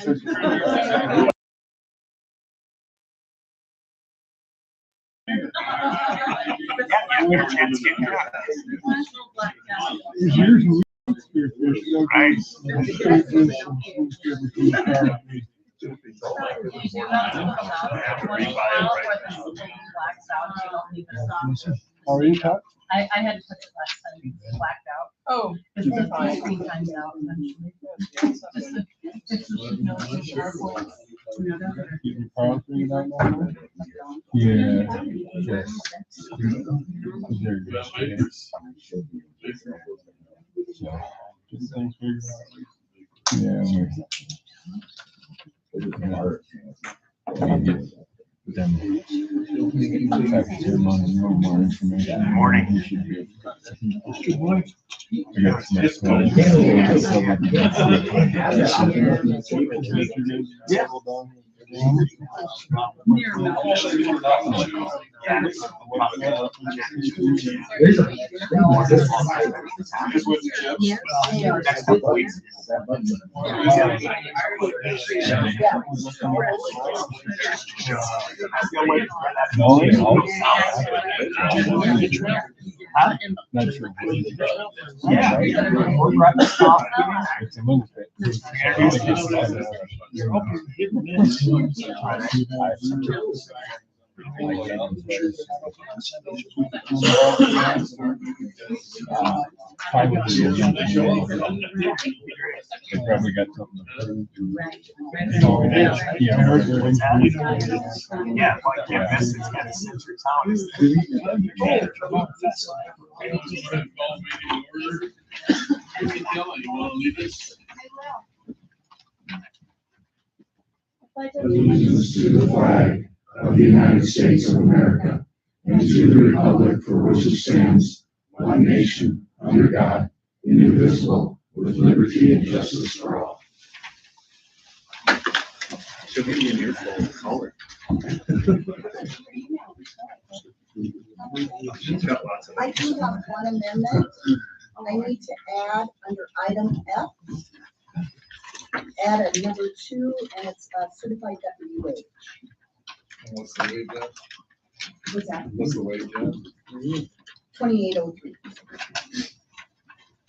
Are you cut? I had to put it last time, it's blacked out. Oh. Because the screen times out eventually. Keep your power screen out now? Yeah. Yes. There you go. So, get things figured out. Yeah. Them text him on more information. Morning. He should be. I got some next one. Not sure. Yeah. It's a little bit. They probably got something approved. Yeah, like this, it's kind of center town. Allegiance to the flag of the United States of America and to the republic for which it stands, one nation, under God, indivisible, with liberty and justice for all. Should be in your phone color. She's got lots of. I do have one amendment. I need to add under item F, add a number 2, and it's certified WH. What's the wage at? What's that? What's the wage at? 2803.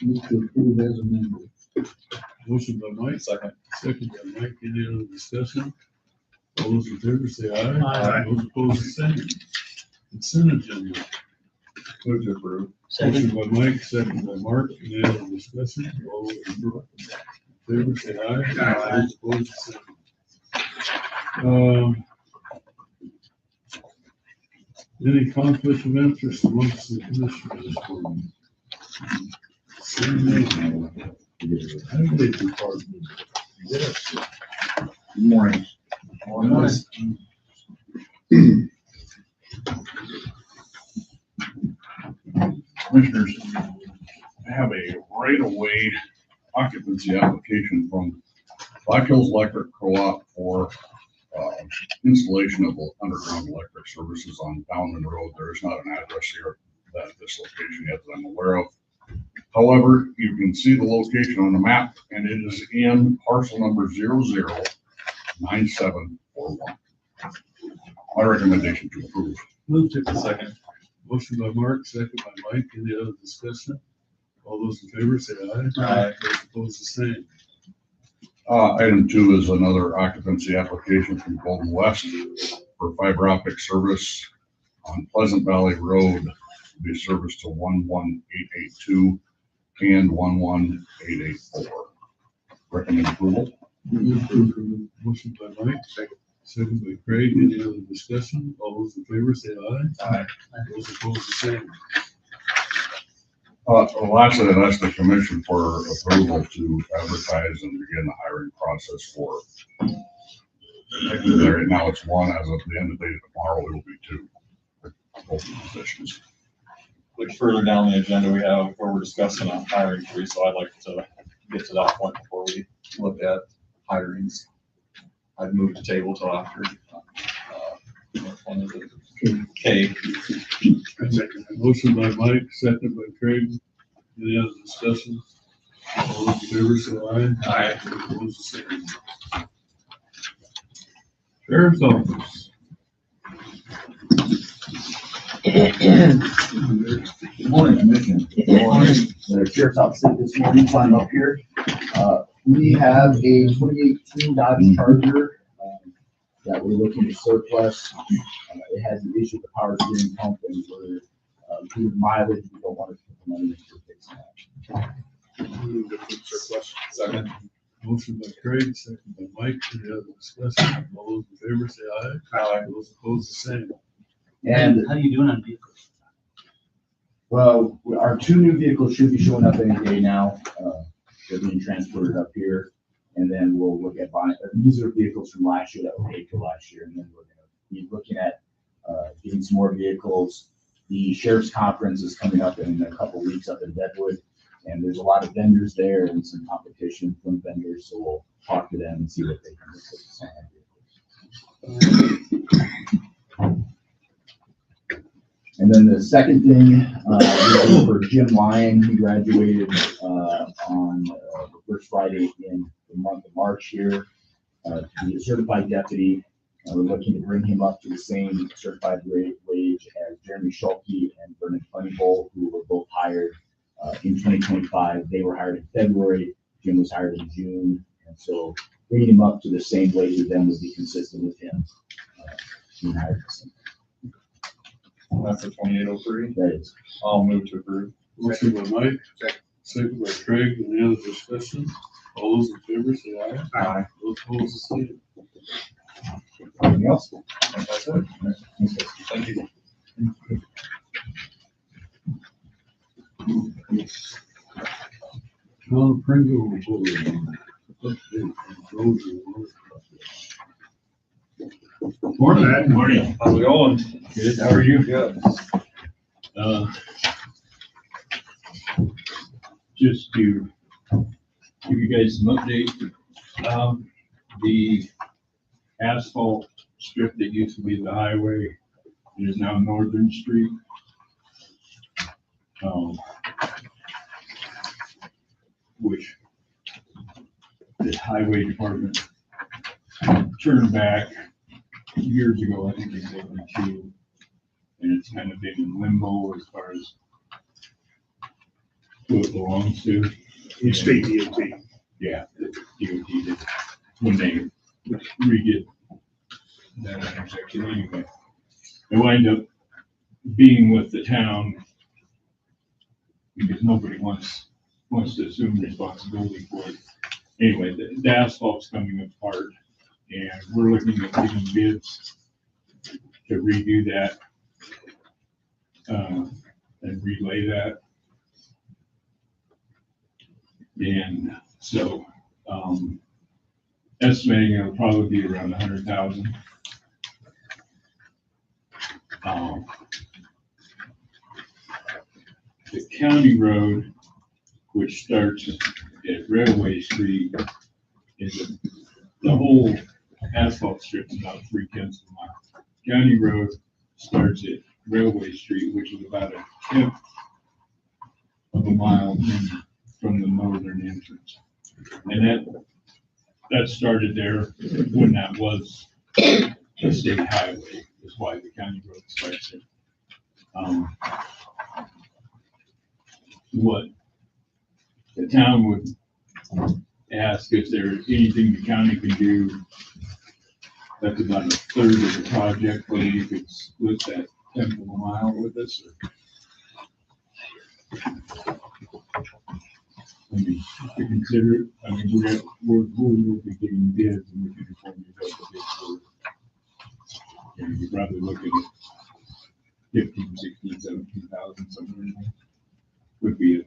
Move to approve as amended. Motion by Mike, second by Mike, any other discussion? All those in favor say aye. Aye. Those opposed, the same. Consent agenda. Move to approve. Motion by Mike, second by Mark, any other discussion? All those in favor say aye. Aye. Those opposed, the same. Any conflict of interest amongst the commissioners? Same name. Highway Department. Good morning. Commissioners, I have a right-of-way occupancy application from Black Hills Electric Co-op for installation of underground electric services on Downland Road. There is not an address here at this location yet that I'm aware of. However, you can see the location on the map, and it is in parcel number 009741. My recommendation to approve. Move to the second. Motion by Mark, second by Mike. Any other discussion? All those in favor say aye. Aye. Those opposed, the same. Item 2 is another occupancy application from Golden West for fiber optic service on Pleasant Valley Road to be serviced to 11882 and 11884. Recommend approval. Motion by Mike, second by Craig. Any other discussion? All those in favor say aye. Aye. Those opposed, the same. Lastly, I'd ask the commission for approval to advertise and begin the hiring process for. Right now it's 1, as of the end of the day tomorrow, it will be 2 open positions. Which further down the agenda we have where we're discussing a hiring freeze, so I'd like to get to that point before we look at hirings. I'd move to table till after. Which one is it? K. Motion by Mike, second by Craig. Any other discussion? All those in favor say aye. Aye. Those opposed, the same. Sheriff's Office. Good morning, Commissioner. The Sheriff's Office this morning, climb up here. We have a 2018 Dodge Charger that we're looking to surplus. It has an issue with the power steering pump and we're, due to mileage, we don't want to put the money into fixing that. Move to approve surplus. Second. Motion by Craig, second by Mike. Any other discussion? All those in favor say aye. Aye. Those opposed, the same. And, How you doing on vehicles? well, our two new vehicles should be showing up any day now. They're being transported up here. And then we'll look at buying, these are vehicles from last year that were paid for last year. And then we're gonna be looking at, getting some more vehicles. The sheriff's conference is coming up in a couple weeks up in Deadwood. And there's a lot of vendors there and some competition from vendors. So we'll talk to them and see what they can. And then the second thing, for Jim Lyon, he graduated on the first Friday in the month of March here to be a certified deputy. And we're looking to bring him up to the same certified wage as Jeremy Schulke and Vernon Funnybull, who were both hired in 2025. They were hired in February. Jim was hired in June. And so bringing him up to the same wage as them would be consistent with him being hired the same. That's a 2803. That is. I'll move to approve. Motion by Mike, second by Craig. Any other discussion? All those in favor say aye. Aye. Those opposed, the same. Anything else? That's it. Thank you. John Pringle report. Update on roads and water projects. Morning. Morning. How's it going? Good, how are you? Good. Just to give you guys some update, the asphalt strip that used to be the highway is now Northern Street. Which the highway department turned back years ago, I think in 72, and it's kind of been in limbo as far as who it belongs to. State DOT. Yeah, the DOT did when they redid that intersection anyway. It wind up being with the town because nobody wants to assume responsibility for it. Anyway, the asphalt's coming apart and we're looking at getting bids to redo that and relay that. And so, estimating it'll probably be around 100,000. The county road, which starts at Railway Street, is the whole asphalt strip is about 3/10 of a mile. County road starts at Railway Street, which is about 1/10 of a mile in from the northern entrance. And that started there when that was a state highway, is why the county road starts there. What the town would ask if there's anything the county can do, that's about 1/3 of the project, whether you could split that 1/10 of a mile with us. I mean, to consider it, I mean, we'll be getting bids and we can inform you about the bids for, you're probably looking at 15, 16, 17,000, somewhere in there. Would be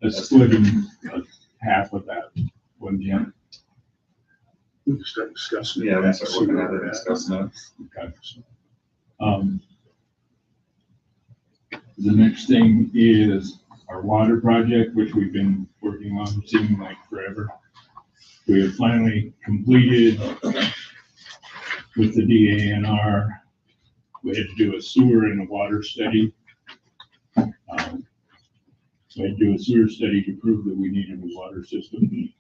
a splitting of half of that one gem. We can start discussing. Yeah, we start looking at it and discussing it. Okay. The next thing is our water project, which we've been working on, seeming like forever. We have finally completed with the DANR. We had to do a sewer and a water study. So I had to do a sewer study to prove that we needed a water system.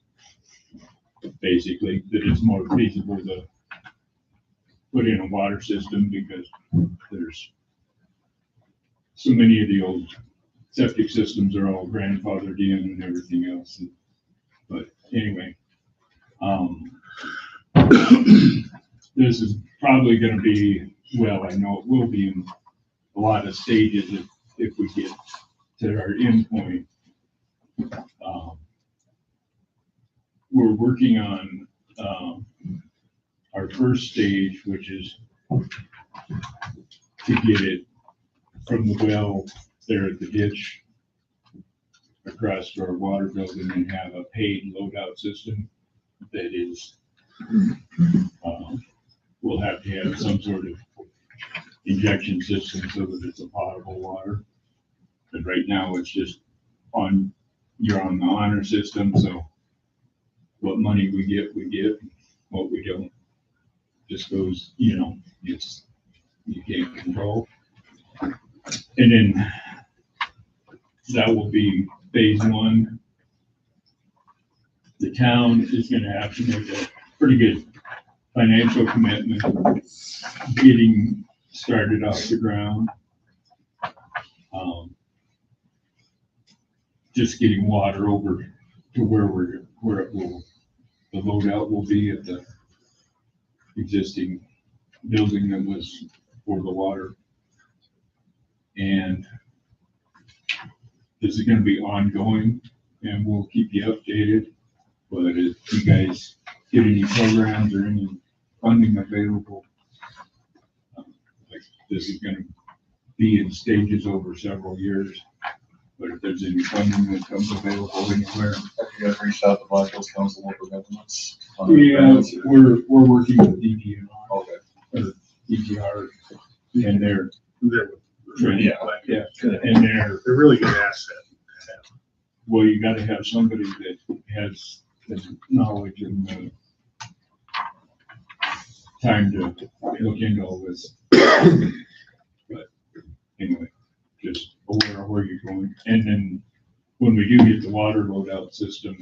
Basically, that it's more feasible to put in a water system because there's so many of the old septic systems are all grandfathered in and everything else. But anyway, this is probably gonna be, well, I know it will be in a lot of stages if we get to our end point. We're working on, our first stage, which is to get it from the well there at the ditch across to our water building and have a paid load out system that is, we'll have to have some sort of injection system so that it's a potable water. But right now it's just you're on the honor system, so what money we get, what we don't just goes, you can't control. And then that will be phase one. The town is gonna have to make a pretty good financial commitment getting started off the ground. Just getting water over to where it will, the load out will be at the existing building that was for the water. And this is gonna be ongoing and we'll keep you updated. But if you guys get any programs or any funding available, like this is gonna be in stages over several years. But if there's any funding that comes available anywhere. Have you guys reached out to Black Hills Council of Local Governments? Yeah, we're working with DTR, Okay. or DTR, and they're. Yeah. Yeah, and they're really good asset. well, you gotta have somebody that has the knowledge and the time to look into all this. But anyway, just aware of where you're going. And then when we do get the water load out system,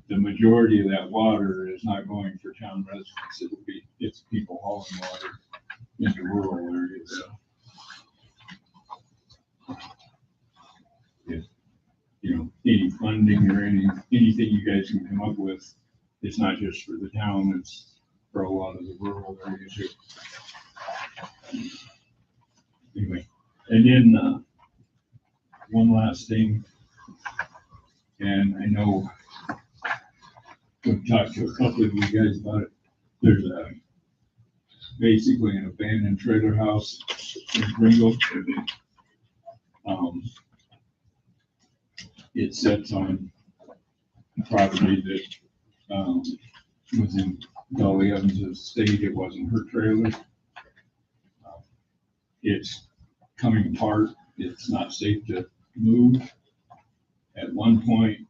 the majority of that water is not going for town residents. It's people hauling water into rural areas. If, any funding or anything you guys can come up with, it's not just for the town, it's for a lot of the rural areas too. Anyway, and then, one last thing, and I know we've talked to a couple of you guys about it. There's basically an abandoned trailer house in Gringo. It sits on property that was in Dolly Evans' estate. It wasn't her trailer. It's coming apart. It's not safe to move. At one point,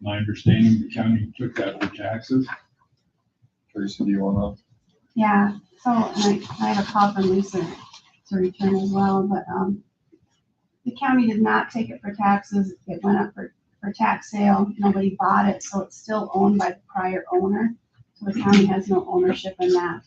my understanding, the county took that for taxes. Teresa, do you wanna? Yeah, so, and I have a call from Lisa to return as well, but, the county did not take it for taxes. It went up for tax sale. Nobody bought it, so it's still owned by the prior owner. So the county has no ownership in that.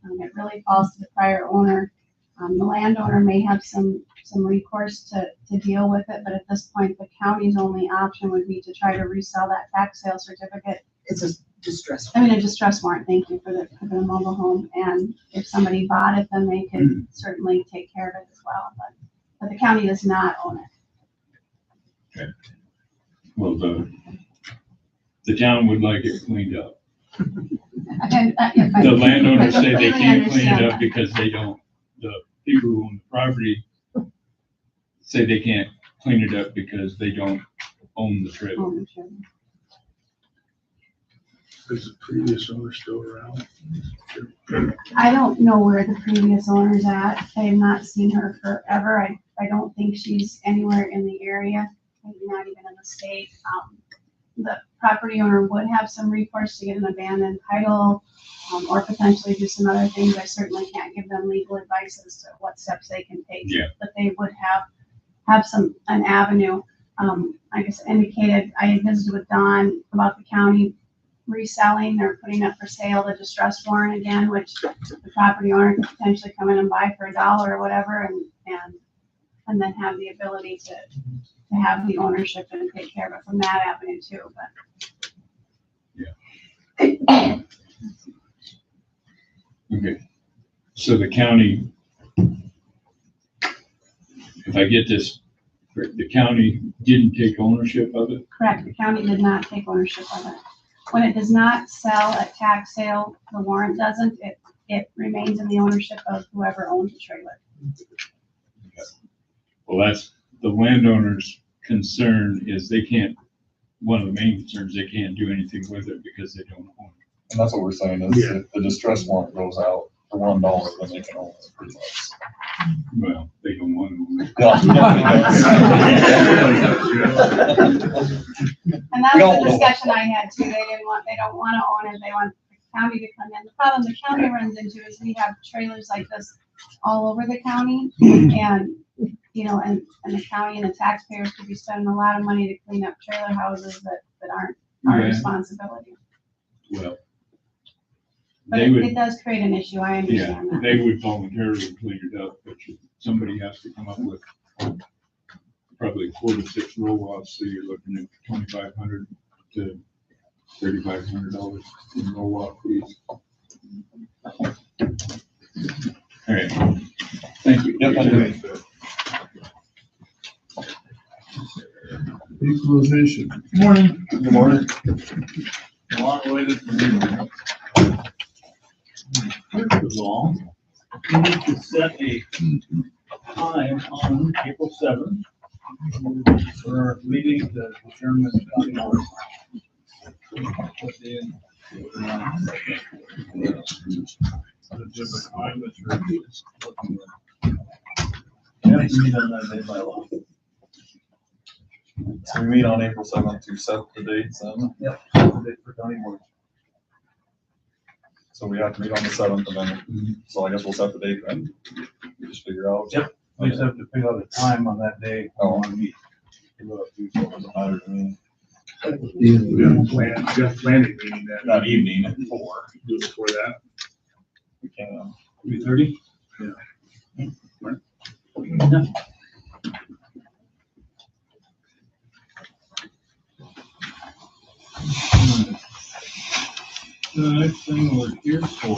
It really falls to the prior owner. The landowner may have some recourse to deal with it, but at this point, the county's only option would be to try to resell that tax sale certificate. It's a distress. A distress warrant, thank you, for the mobile home. And if somebody bought it, then they could certainly take care of it as well, but the county does not own it. Okay. Well, the town would like it cleaned up. The landowners say they can't clean it up because they don't, the people who own the property say they can't clean it up because they don't own the trailer. Is the previous owner still around? I don't know where the previous owner's at. I have not seen her forever. I don't think she's anywhere in the area, maybe not even in the state. The property owner would have some recourse to get an abandoned title, or potentially do some other things. I certainly can't give them legal advice as to what steps they can take. Yeah. But they would have an avenue. I guess indicated, I had visited with Don about the county reselling or putting up for sale the distressed warrant again, which the property owner could potentially come in and buy for $1 or whatever, and then have the ability to have the ownership and take care of it from that avenue too, but. Okay, so the county, if I get this, the county didn't take ownership of it? Correct, the county did not take ownership of it. When it does not sell at tax sale, the warrant doesn't, it remains in the ownership of whoever owns the trailer. Well, that's the landowner's concern is they can't, one of the main concerns, they can't do anything with it because they don't own it. And that's what we're saying is Yeah. if the distress warrant goes out for $1, then they can own it pretty much. Well, they don't want to own it. And that's We don't the know. discussion I had too, they don't wanna own it, they want the county to come in. The problem the county runs into is we have trailers like this all over the county, and, you know, and the county and the taxpayers could be spending a lot of money to clean up trailer houses that aren't our Yeah. responsibility. Well, But they it would, does create an issue, I yeah, understand that. they would voluntarily clean it up, but somebody has to come up with probably 4 to 6 roll-offs, so you're looking at $2,500 to $3,500 in roll-off fees. All right, thank you. Yep, thank you. Equalization. Morning. Good morning. Long awaited meeting. First of all, we need to set a time on April 7th for our meeting to determine county board. Put in, the time that's ready. We have to meet on that day by law. So we meet on April 7th to set the dates and Yep. The date for county board. so we have to meet on the 7th and then, so I guess we'll set the date then. We just figure out. Yep. We just have to pick out a time on that day. I want to meet. It doesn't matter to me. We got planning meeting That evening at 4. do before that. We can, 3:30? Yeah. Yeah. The next thing we're here for,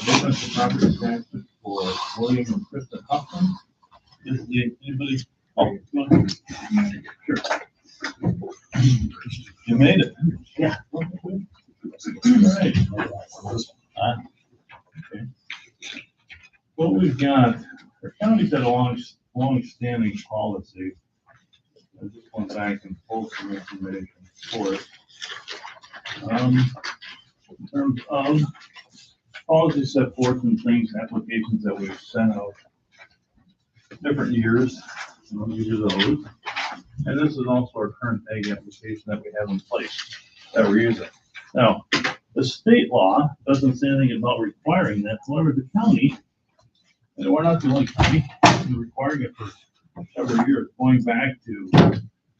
difference of property transfer for William and Krista Huffman. Is the, anybody? Oh, no. Sure. You made it. Yeah. All right. Okay. What we've got, our county's had a long-standing policy. I just went back and pulled some information for it. In terms of policy set forth and things, applications that we've sent out different years, and these are those. And this is also our current ag application that we have in place that we're using. Now, the state law doesn't say anything about requiring that, however, the county, and we're not the only county, we're requiring it for several years, going back to,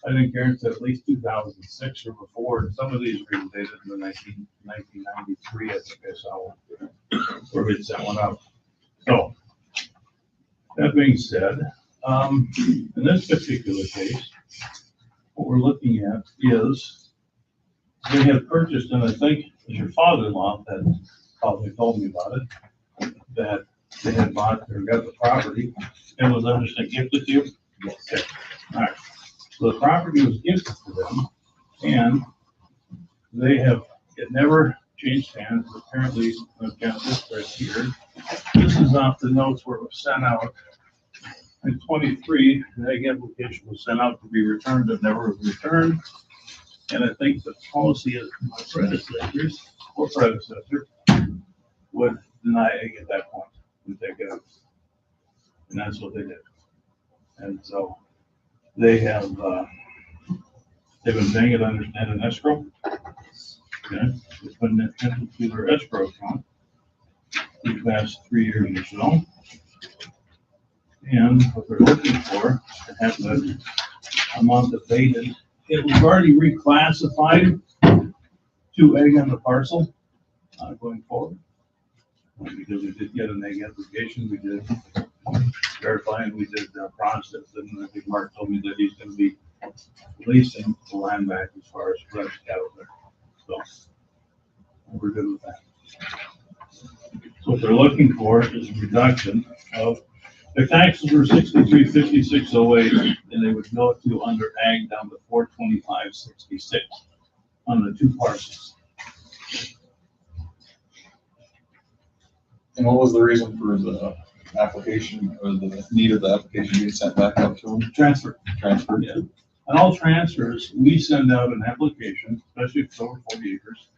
I think Karen said at least 2006 or before, and some of these were even dated in the 1993, I think I saw one, where we set one up. So, that being said, in this particular case, what we're looking at is they had purchased, and I think it was your father-in-law that probably told me about it, that they had bought or got the property, and was understood gifted to you? Yes. Okay. All right. So the property was gifted to them, and they have, it never changed hands. Apparently, I've got this right here. This is off the notes where it was sent out. In 23, the ag application was sent out to be returned, but never was returned. And I think the policy is my predecessors or predecessor would deny ag at that point and take it out. And that's what they did. And so they have, they've been paying it under an escrow. Okay, it's been entered to their escrow account for the past 3 years or so. And what they're looking for, to have the amount abated, it was already reclassified two egg on the parcel, going forward. Because we did get an egg application, we did verify and we did process, and I think Mark told me that he's gonna be leasing the land back as far as fresh cattle there. So, we're good with that. So what they're looking for is a reduction of, their taxes were 63,5608, and they would go to under ag down to 425.66 on the two parcels. And what was the reason for the application or the need of the application being sent back up to them? Transfer. Transferred? Yeah. On all transfers, we send out an application, especially if it's over 40 acres.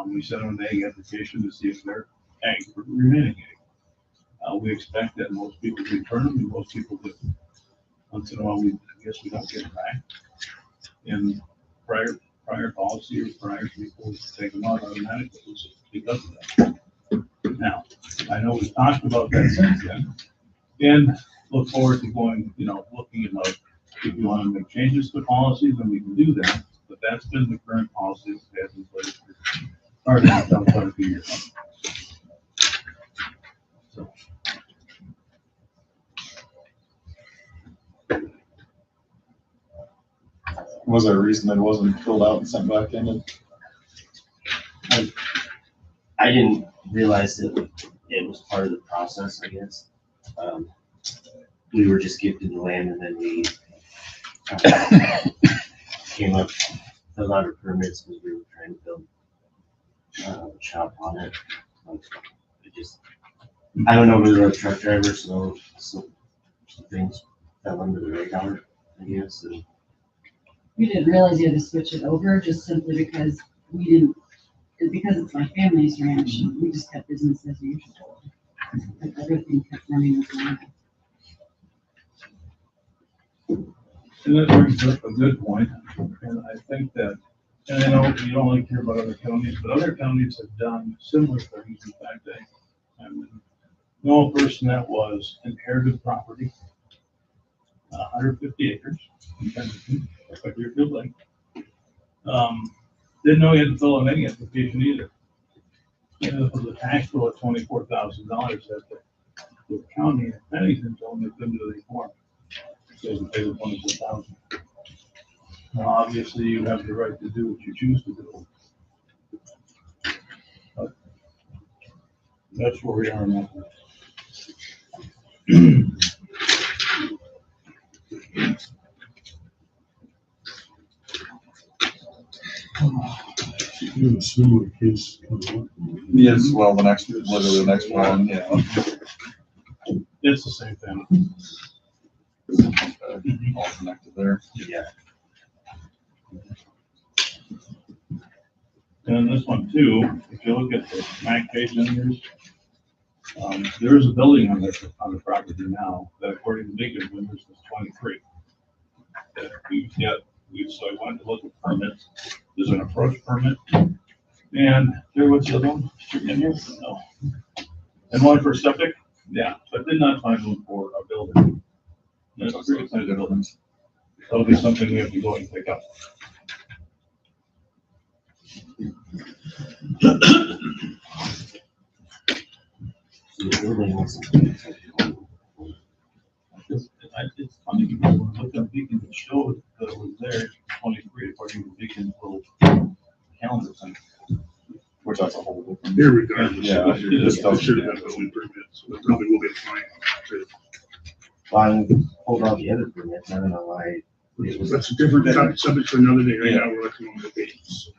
We send them an egg application to see if they're egg, remaining egg. We expect that most people return them, and most people do. Once in a while, I guess we don't get them back. And prior policy or prior people take them out automatically because of that. Now, I know we've talked about that since then, and look forward to going, looking at if you want to make changes to policies, then we can do that. But that's been the current policy that has in place for quite a few years. So. Was there a reason that it wasn't filled out and sent back in? I didn't realize that it was part of the process, I guess. We were just gifted the land and then we came up, filled out our permits because we were trying to build a shop on it. I don't know, we were a truck driver, so some things fell under the radar, I guess. And we didn't realize you had to switch it over just simply because because it's my family's ranch, we just kept business as usual. But everything kept running as normal. And that brings up a good point, and I think that, and I know you don't like to hear about other counties, but other counties have done similar things. In fact, I know a person that was inherited property, 150 acres, in Kensington, like Deerfield Lake. Didn't know he had to fill an egg application either. And it was a tax bill of $24,000 that the county of Pennington told him they couldn't do the form. So they pay the $24,000. Now, obviously, you have the right to do what you choose to do. But that's where we are now. You have a similar case coming up. Yes, well, literally the next one, yeah. It's the same thing. All connected there. yeah, And this one too, if you look at the MAC page in yours, there is a building on the property now that according to legal windows is 23. That so I went to look at permits. There's an approach permit. And there was the other one in here? No. And one for septic? Yeah, so I did not find one for a building. That's a pretty exciting buildings. That'll be something we have to go and pick up. so the building wasn't. It's funny because when I looked at Beacon, it showed that it was there 23 according to Beacon's little calendar thing. Which that's a whole different. Irregardless. Yeah, It should have been building permit, so it probably will be fine. Well, I pulled out the other permits, I don't know why. It was, That's a different subject for another day. Right now, we're looking on the dates.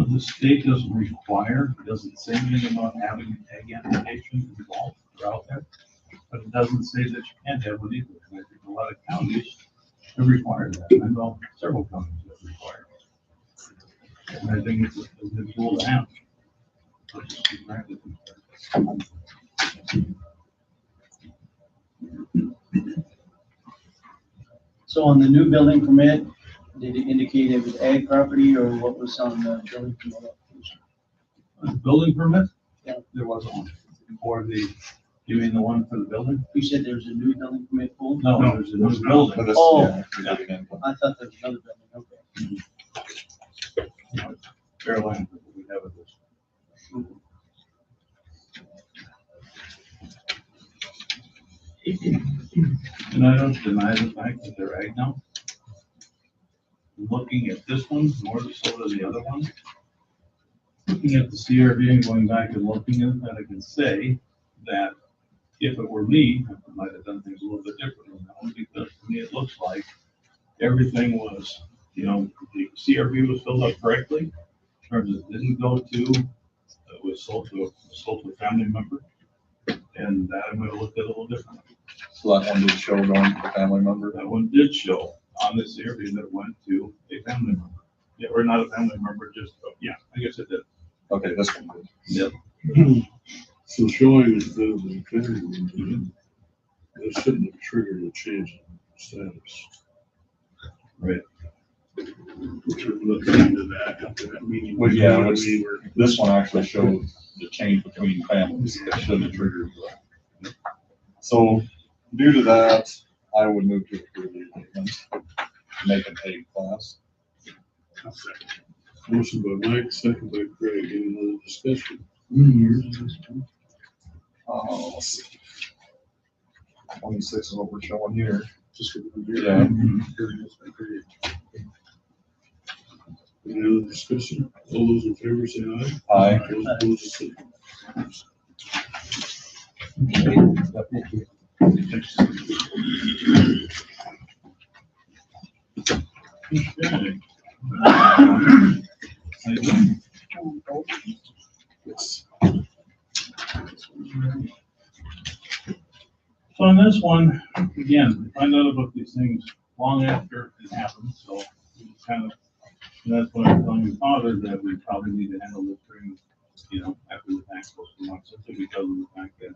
The state doesn't require, it doesn't say anything about having an egg application involved or out there, but it doesn't say that you can't have one either. And I think a lot of counties have required that. I know several counties have required And I think it's a good tool to have. So on the new building permit, did it indicate it was ag property or what was on the building permit application? Building permit? Yeah. There wasn't one. Or you mean the one for the building? You said there's a new building permit pool? No, there's a new building. For this, Oh. yeah, for the again. I thought there was another building, okay. No, it's Fairline, we have it this. And I don't deny the fact that they're ag now. Looking at this one more so than the other one. Looking at the CRV and going back and looking at that, I can say that if it were me, I might have done things a little bit differently now, because to me, it looks like everything was, the CRV was filled up correctly, in terms of didn't go to, it was sold to a family member, and that I might have looked at it a little differently. So that one did show going to the family member. That one did show on this CRV that it went to a family member. Yeah, or not a family member, just, yeah, I guess it did. Okay, this one did. Yep. So showing instead of the family, that shouldn't have triggered a change in status. Right. We should look into that after that meeting. Well, yeah, We it's- were- This one actually showed the change between families that shouldn't have triggered. So due to that, I would move to approve the amendment, make them A class. I'll second. Motion by Mike, second by Craig. Any other discussion? Let's see. 26 is what we're showing here. Just for the year. Yeah. Any other discussion? All those in favor say aye. Aye. Those opposed, say Okay. yes. So on this one, again, we find out about these things long after it happens, so we kind of, and that's what I'm telling your father, that we probably need to handle this during, after the tax goes through, simply because of the fact that,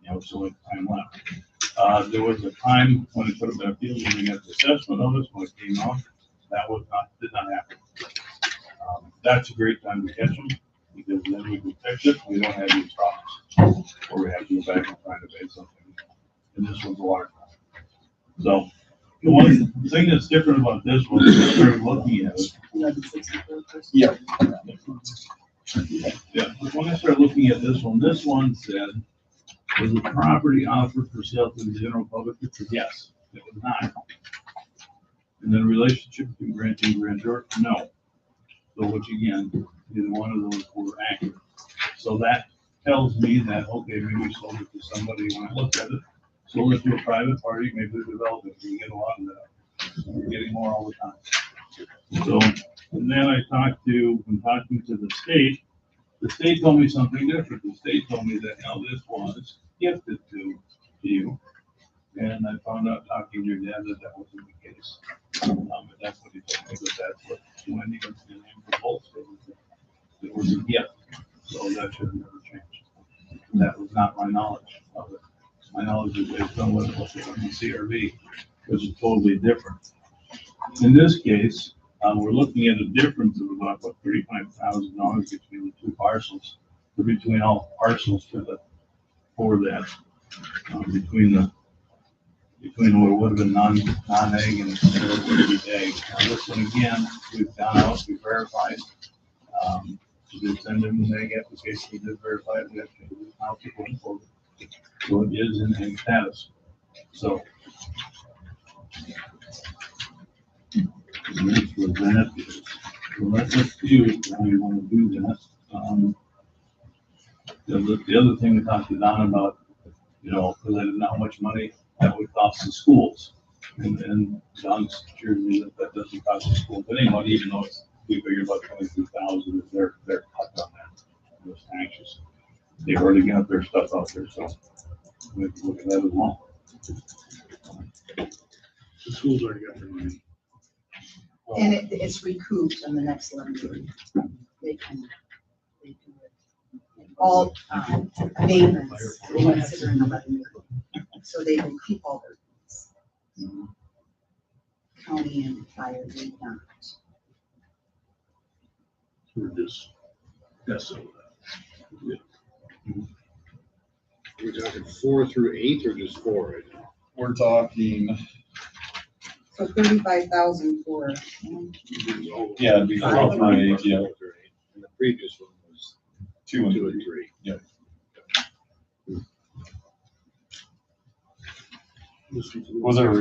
it's so much time left. There was a time when it could have been appealed when we got the assessment notice, when it came out, that did not happen. That's a great time to catch them, because then we can fix it, we don't have these problems, or we have to go back and try to pay something. And this one's a water. So, the one thing that's different about this one, is I started looking at it. 1164. Yeah. Yeah, but when I started looking at this one said, was the property offered for sale to the general public? It said yes, it was not. And then relationship between grantee and grantor, no. So which again, neither one of those were accurate. So that tells me that, okay, maybe we sold it to somebody when I looked at it, sold it to a private party, maybe the developer, we get a lot of that. We're getting more all the time. So, and then when talking to the state told me something different. The state told me that, this was gifted to you. And I found out talking to your dad that wasn't the case. But that's what he told me, that that's what Wendy was the name for both. It was a gift, so that should have never changed. That was not my knowledge of it. My knowledge is based on what it was on the CRV, which is totally different. In this case, we're looking at a difference of about $35,000 between the two parcels, or between all parcels for that, between what would have been non-egg and what would be egg. Now, this one again, we've gone out, we verified. We did send them an egg application, we did verify it, we have to do how people import it. So it is in egg status. So. And that's what that is. So that's up to you how you want to do that. The other thing we talked to Don about, because I didn't know how much money that would cost the schools. And Don assured me that doesn't cost the schools any money, even though we figured about 22,000 is their cut on that. Those taxes. They've already got their stuff out there, so we have to look at that as well. The school's already got their money. And it's recouped on the next levy. They can do it. All, maintenance, they consider in the levy. So they recoup all their fees. County and fire do not. We're just, that's all that. We're talking 4 through 8 or just 4 right now? We're talking, So 35,000 for, yeah, it'd be 4 through 8, yeah, And the previous one was 2 and 2 and 3. 3. Yep. Was there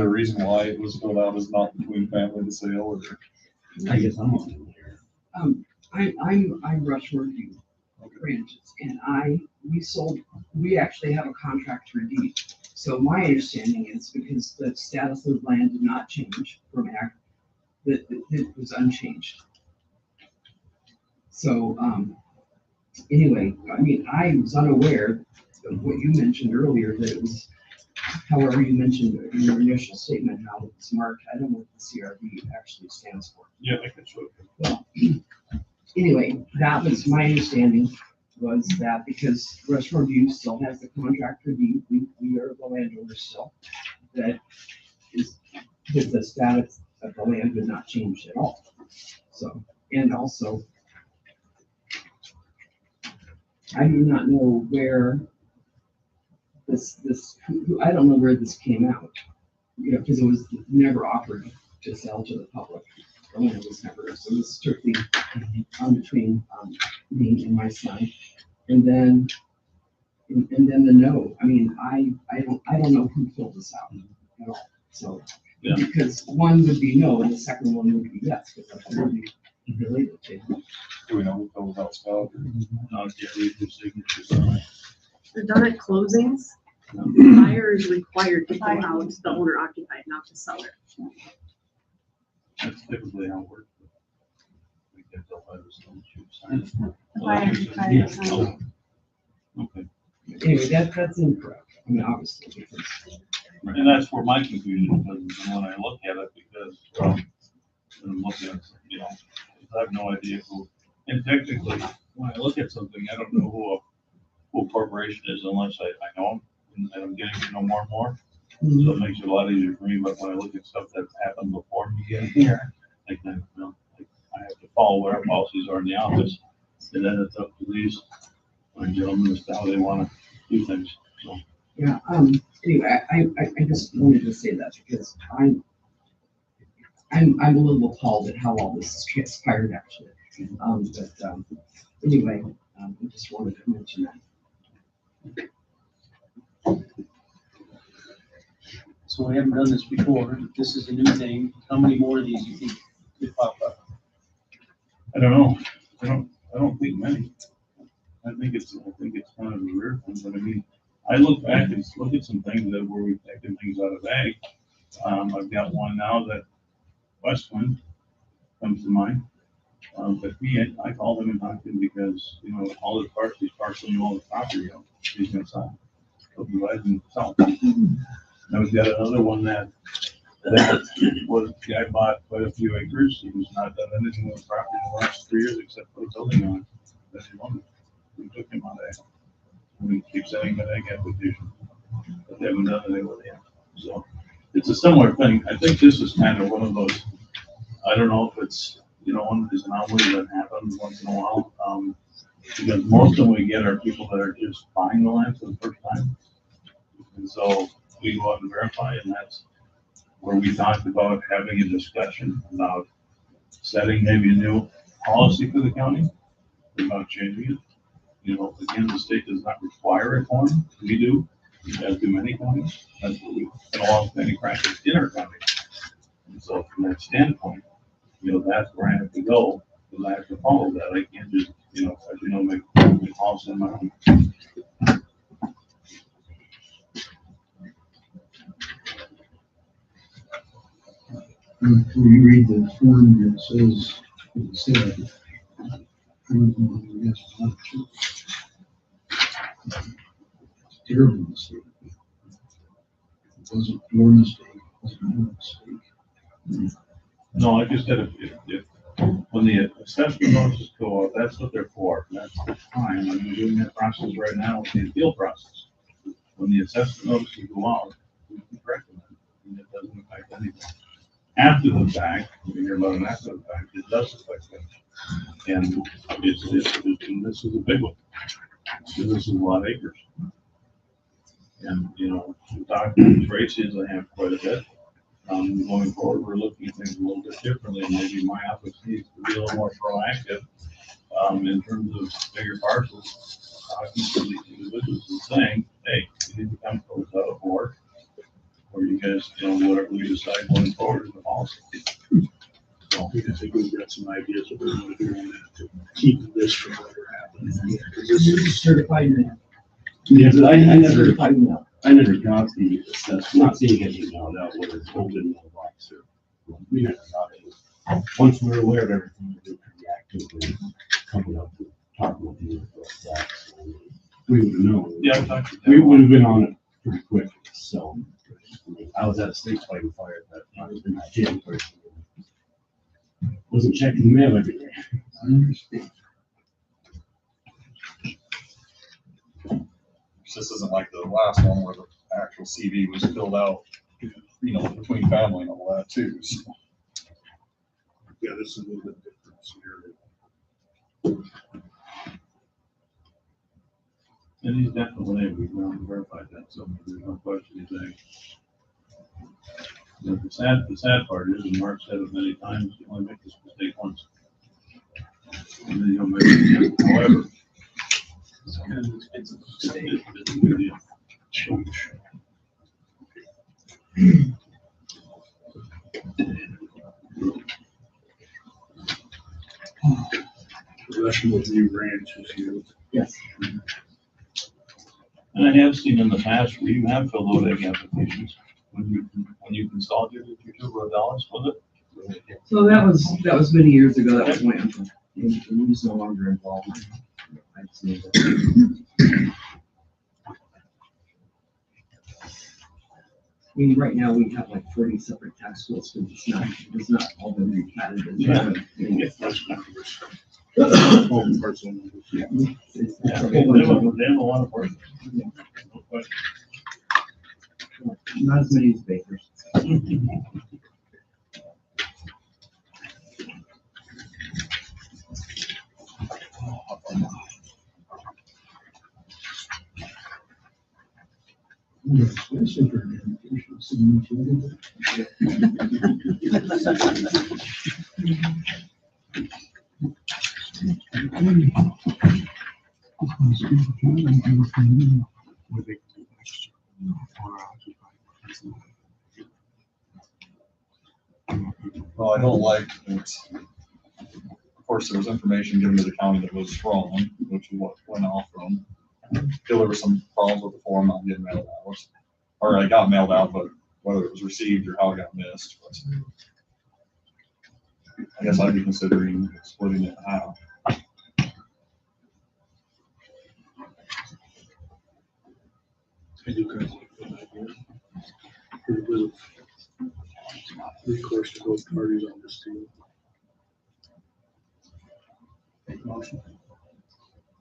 a reason why it was filled out as not between family to sale, or? I guess I'm on here. I Rushmore View branches, and we actually have a contract for deed. So my understanding is because the status of the land did not change from act, that it was unchanged. So, anyway, I mean, I was unaware of what you mentioned earlier, that it was, however you mentioned in your initial statement, how it was marked. I don't know what the CRV actually stands for. Yeah, I can show you. Well, anyway, that was my understanding, was that because Rushmore View still has the contractor deed, we are the landowner still, that the status of the land did not change at all. So, and also, I do not know where I don't know where this came out, you know, because it was never offered to sell to the public. The land was never, so it was strictly between me and my son. And then the no. I mean, I don't know who filled this out at all. So Yeah. because one would be no and the second one would be yes, because that's really related to. Do we know who filled out Scott? Not yet, we do signatures on it. They're done at closings. The buyer is required to fill out the owner occupied, not the seller. That's typically how it works. We get the letters, don't you sign it? The buyer is required to sign it. Okay, Anyway, that's incorrect. I mean, obviously, because and that's where my confusion comes in when I look at it, because, when I'm looking at, you know, I have no idea who, and technically, when I look at something, I don't know who a corporation is unless I know them, and I'm getting to know more and more. So it makes it a lot easier for me, but when I look at stuff that's happened before me getting here, I think, you know, I have to follow what our policies are in the office, and then it's up to these gentlemen as to how they wanna do things, so. yeah. Anyway, I just wanted to say that because I'm a little appalled at how all this has transpired actually. Anyway, I just wanted to mention that. So we haven't done this before. This is a new thing. How many more of these you think could pop up? I don't know, I don't think many. I think it's kind of a rare thing, but I mean, I look back and look at some things that where we've taken things out of ag. I've got one now that Westwind comes to mind. But I called him and talked to him because, you know, all his parts, he's parceling all the property out. He's gonna sell. So he buys and sell. Now we've got another one that was, the guy bought quite a few acres. He was not done anything with the property in the last 3 years except put a building on it. That's the one. We took him on that. And we keep sending him an egg application. But they haven't done anything with it yet. So it's a similar thing. I think this is kind of one of those, I don't know if it's, you know, one of these anomalies that happens once in a while. Because most of them we get are people that are just buying the land for the first time. And so we go out and verify, and that's where we talked about having a discussion about setting maybe a new policy for the county, about changing it. You know, again, the state does not require a form. We do, as do many counties. That's what we've been a long-standing practice in our county. And so from that standpoint, you know, that's where I have to go, because I have to follow that. I can't just, you know, as you know, make policy on my own. When you read the form that says, it said, it's a terrible mistake. It wasn't your mistake, it wasn't my mistake. No, I just said if, when the assessment notices go out, that's what they're for. That's fine. I'm doing that process right now with the appeal process. When the assessment notices go out, we can correct them. And it doesn't affect anything. After the fact, when you're about after the fact, it does affect them. And and this is a big one. So this is a lot of acres. And, you know, we talked to Tracy, as I have quite a bit. Going forward, we're looking at things a little bit differently, and maybe my office needs to be a little more proactive, in terms of bigger parcels. Talking to these individuals and saying, hey, you need to come close out of board, or you guys, you know, whatever we decide going forward in the policy. So I think we've got some ideas what we're gonna do on that to keep this from ever happening. Yeah, 'cause this is Certified mail. Yeah, but I never, Certified mail. I never got the assessment, not seeing it emailed out, whether it's open mailbox or. We never got it. Once we're aware of everything, we could be actively coming up to talking with you. We would know. Yeah, I've talked to them. We would have been on it pretty quick, so. I was at a state fighting fire at that time, and I did personally. Wasn't checking the mail every day. I understand. This isn't like the last one where the actual CV was filled out, you know, between family and all that too. So, Yeah, this is a little bit different scenario. And he's definitely, we've verified that, so there's no question he's a. But the sad part is, and Mark said it many times, you only make this mistake once. And then you don't make it again, however. It's a mistake. It's a good deal. Rushmore View Ranch is here. Yes. And I have seen in the past where you have filled out egg applications, when you consolidated your $2 with it. So that was many years ago. That was my uncle. And he's no longer involved. I'd say that. I mean, right now we have like 40 separate tax bills because it's not all been replatted. Yeah. That's numbers. Oh, parcel numbers. Yeah. Yeah, they have a lot of work. No question. Not as many as Baker's. well, I don't like that. Of course, there was information given to the county that was wrong, which is what went off from. There were some problems with the form not getting mailed out, or I got mailed out, but whether it was received or how it got missed. But I guess I'd be considering splitting it in half. I do kind of like that idea. Pretty good. Recourse to both parties on this deal.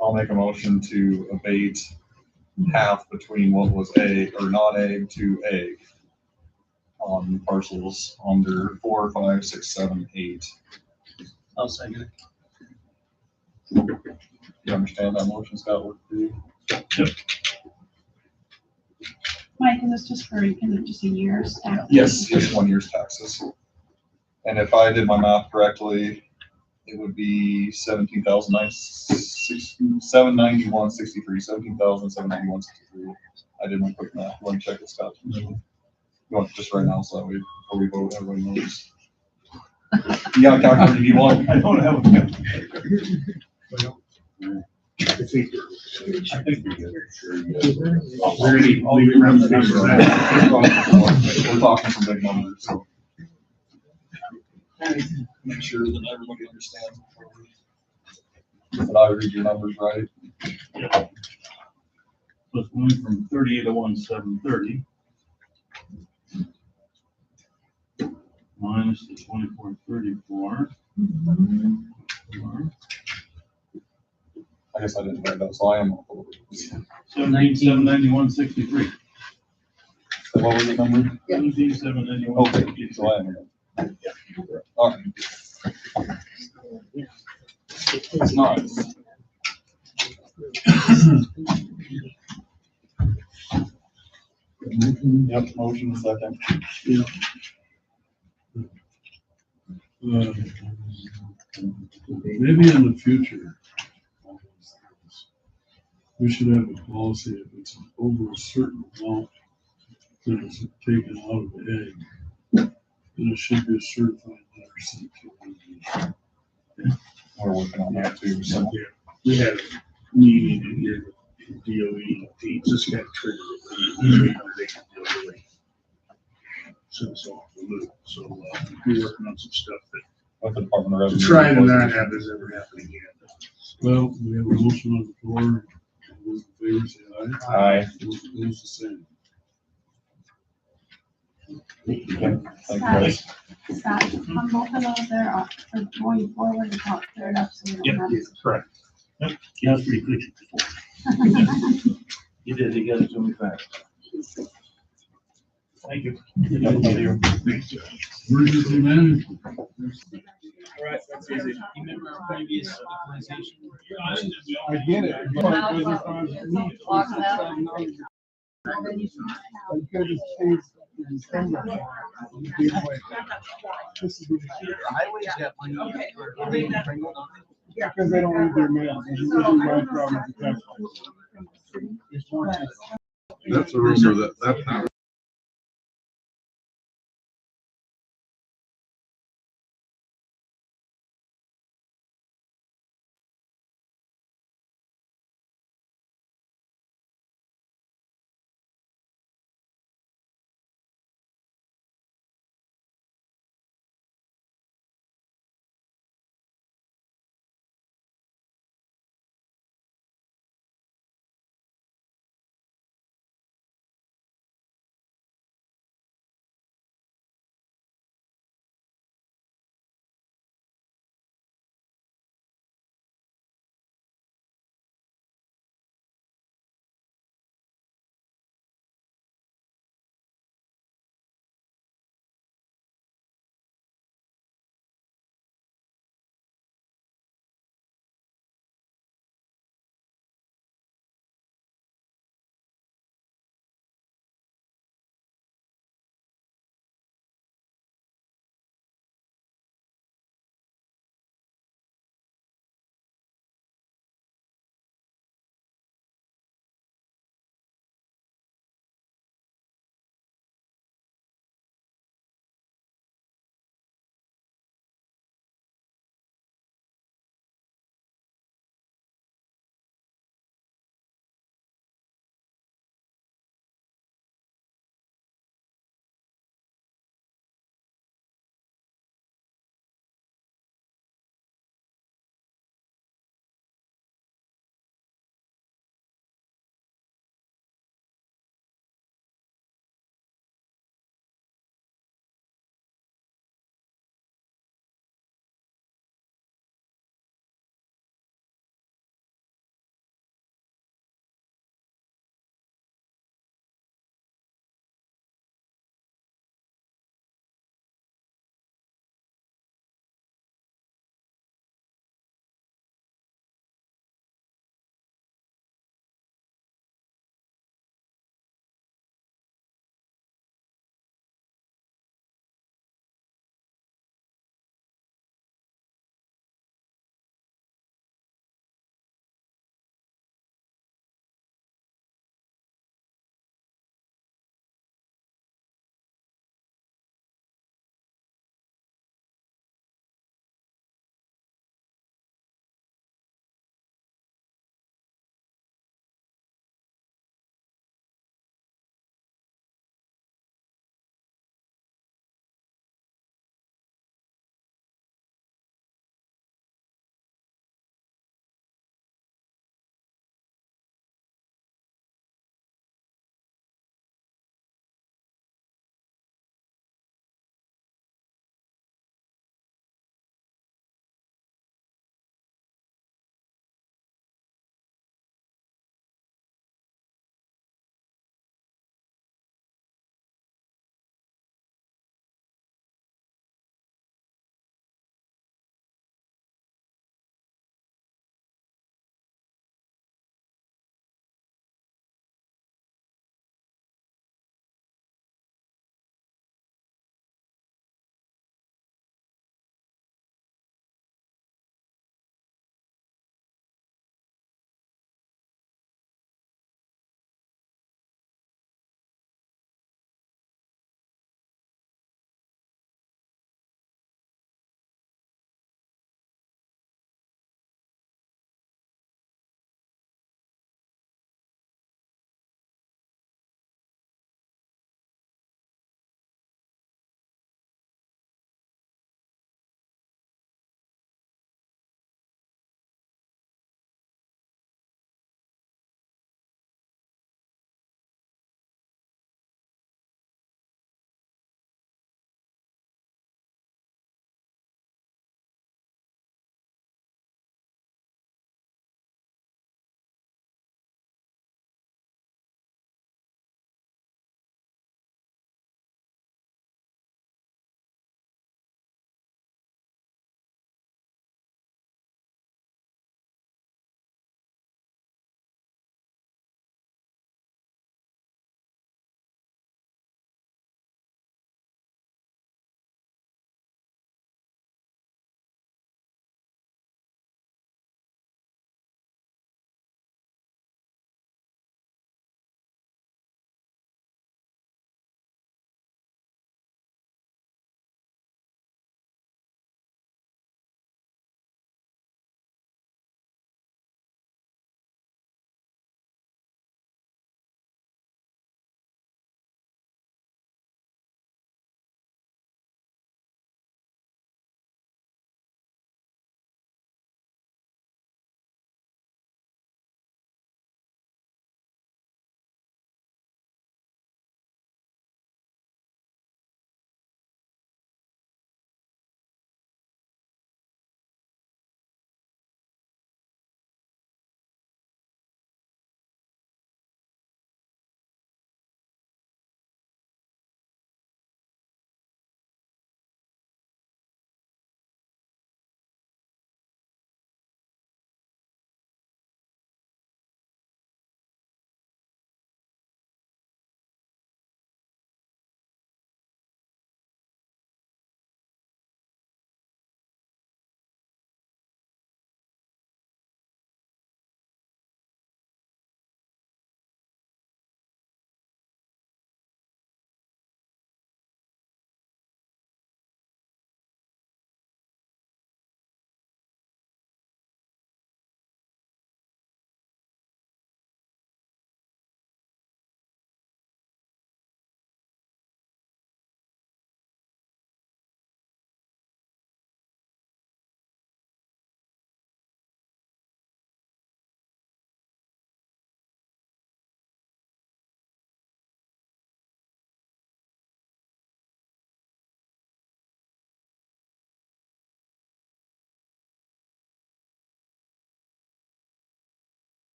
I'll make a motion to abate half between what was egg or not egg to egg on parcels under 4, 5, 6, 7, 8. I'll second it. You understand that motion, Scott? What to do? Yep. Mike, is this just for, is it just a year's tax? Yes, just 1 year's taxes. And if I did my math correctly, it would be 17,791.63. 17,791.63. I did my quick math. Let me check this out. You want just right now, so that way before we vote, everybody knows. You got a calculator if you want. I don't have a calculator. I think you're good. Is there any legal ramifications for that? We're talking some big numbers, so. Make sure that everybody understands. That I read your numbers right. Yeah. So it's moving from 3801,730. minus the 2434. I guess I didn't write that, so I am. Seven 9163. What was the number? 17,791. Okay, so I am. All right. It's nice. Yep, motion second. Maybe in the future, we should have a policy if it's over a certain amount that is taken out of the egg, then it should be a certified letter sent to the. We're working on that too, so. We had a meeting in here with DOE, this got triggered. They can really send us off the loop. So, we're working on some stuff With the Department of to Revenue. try to not have this ever happen again. Well, we have a motion on the floor. All those in favor say aye. Aye. Those opposed, the same. Thank you, guys. Scott, on both of those there, for going forward, it's all cleared up, so we don't have. Correct. Yep, yeah, that's pretty quick before. You did, you got it to me fast. Thank you. Emergency management. All right, that's easy. Remember our previous equalization? I get it. Because they don't read their mail. This is my problem with the tax. That's a rumor that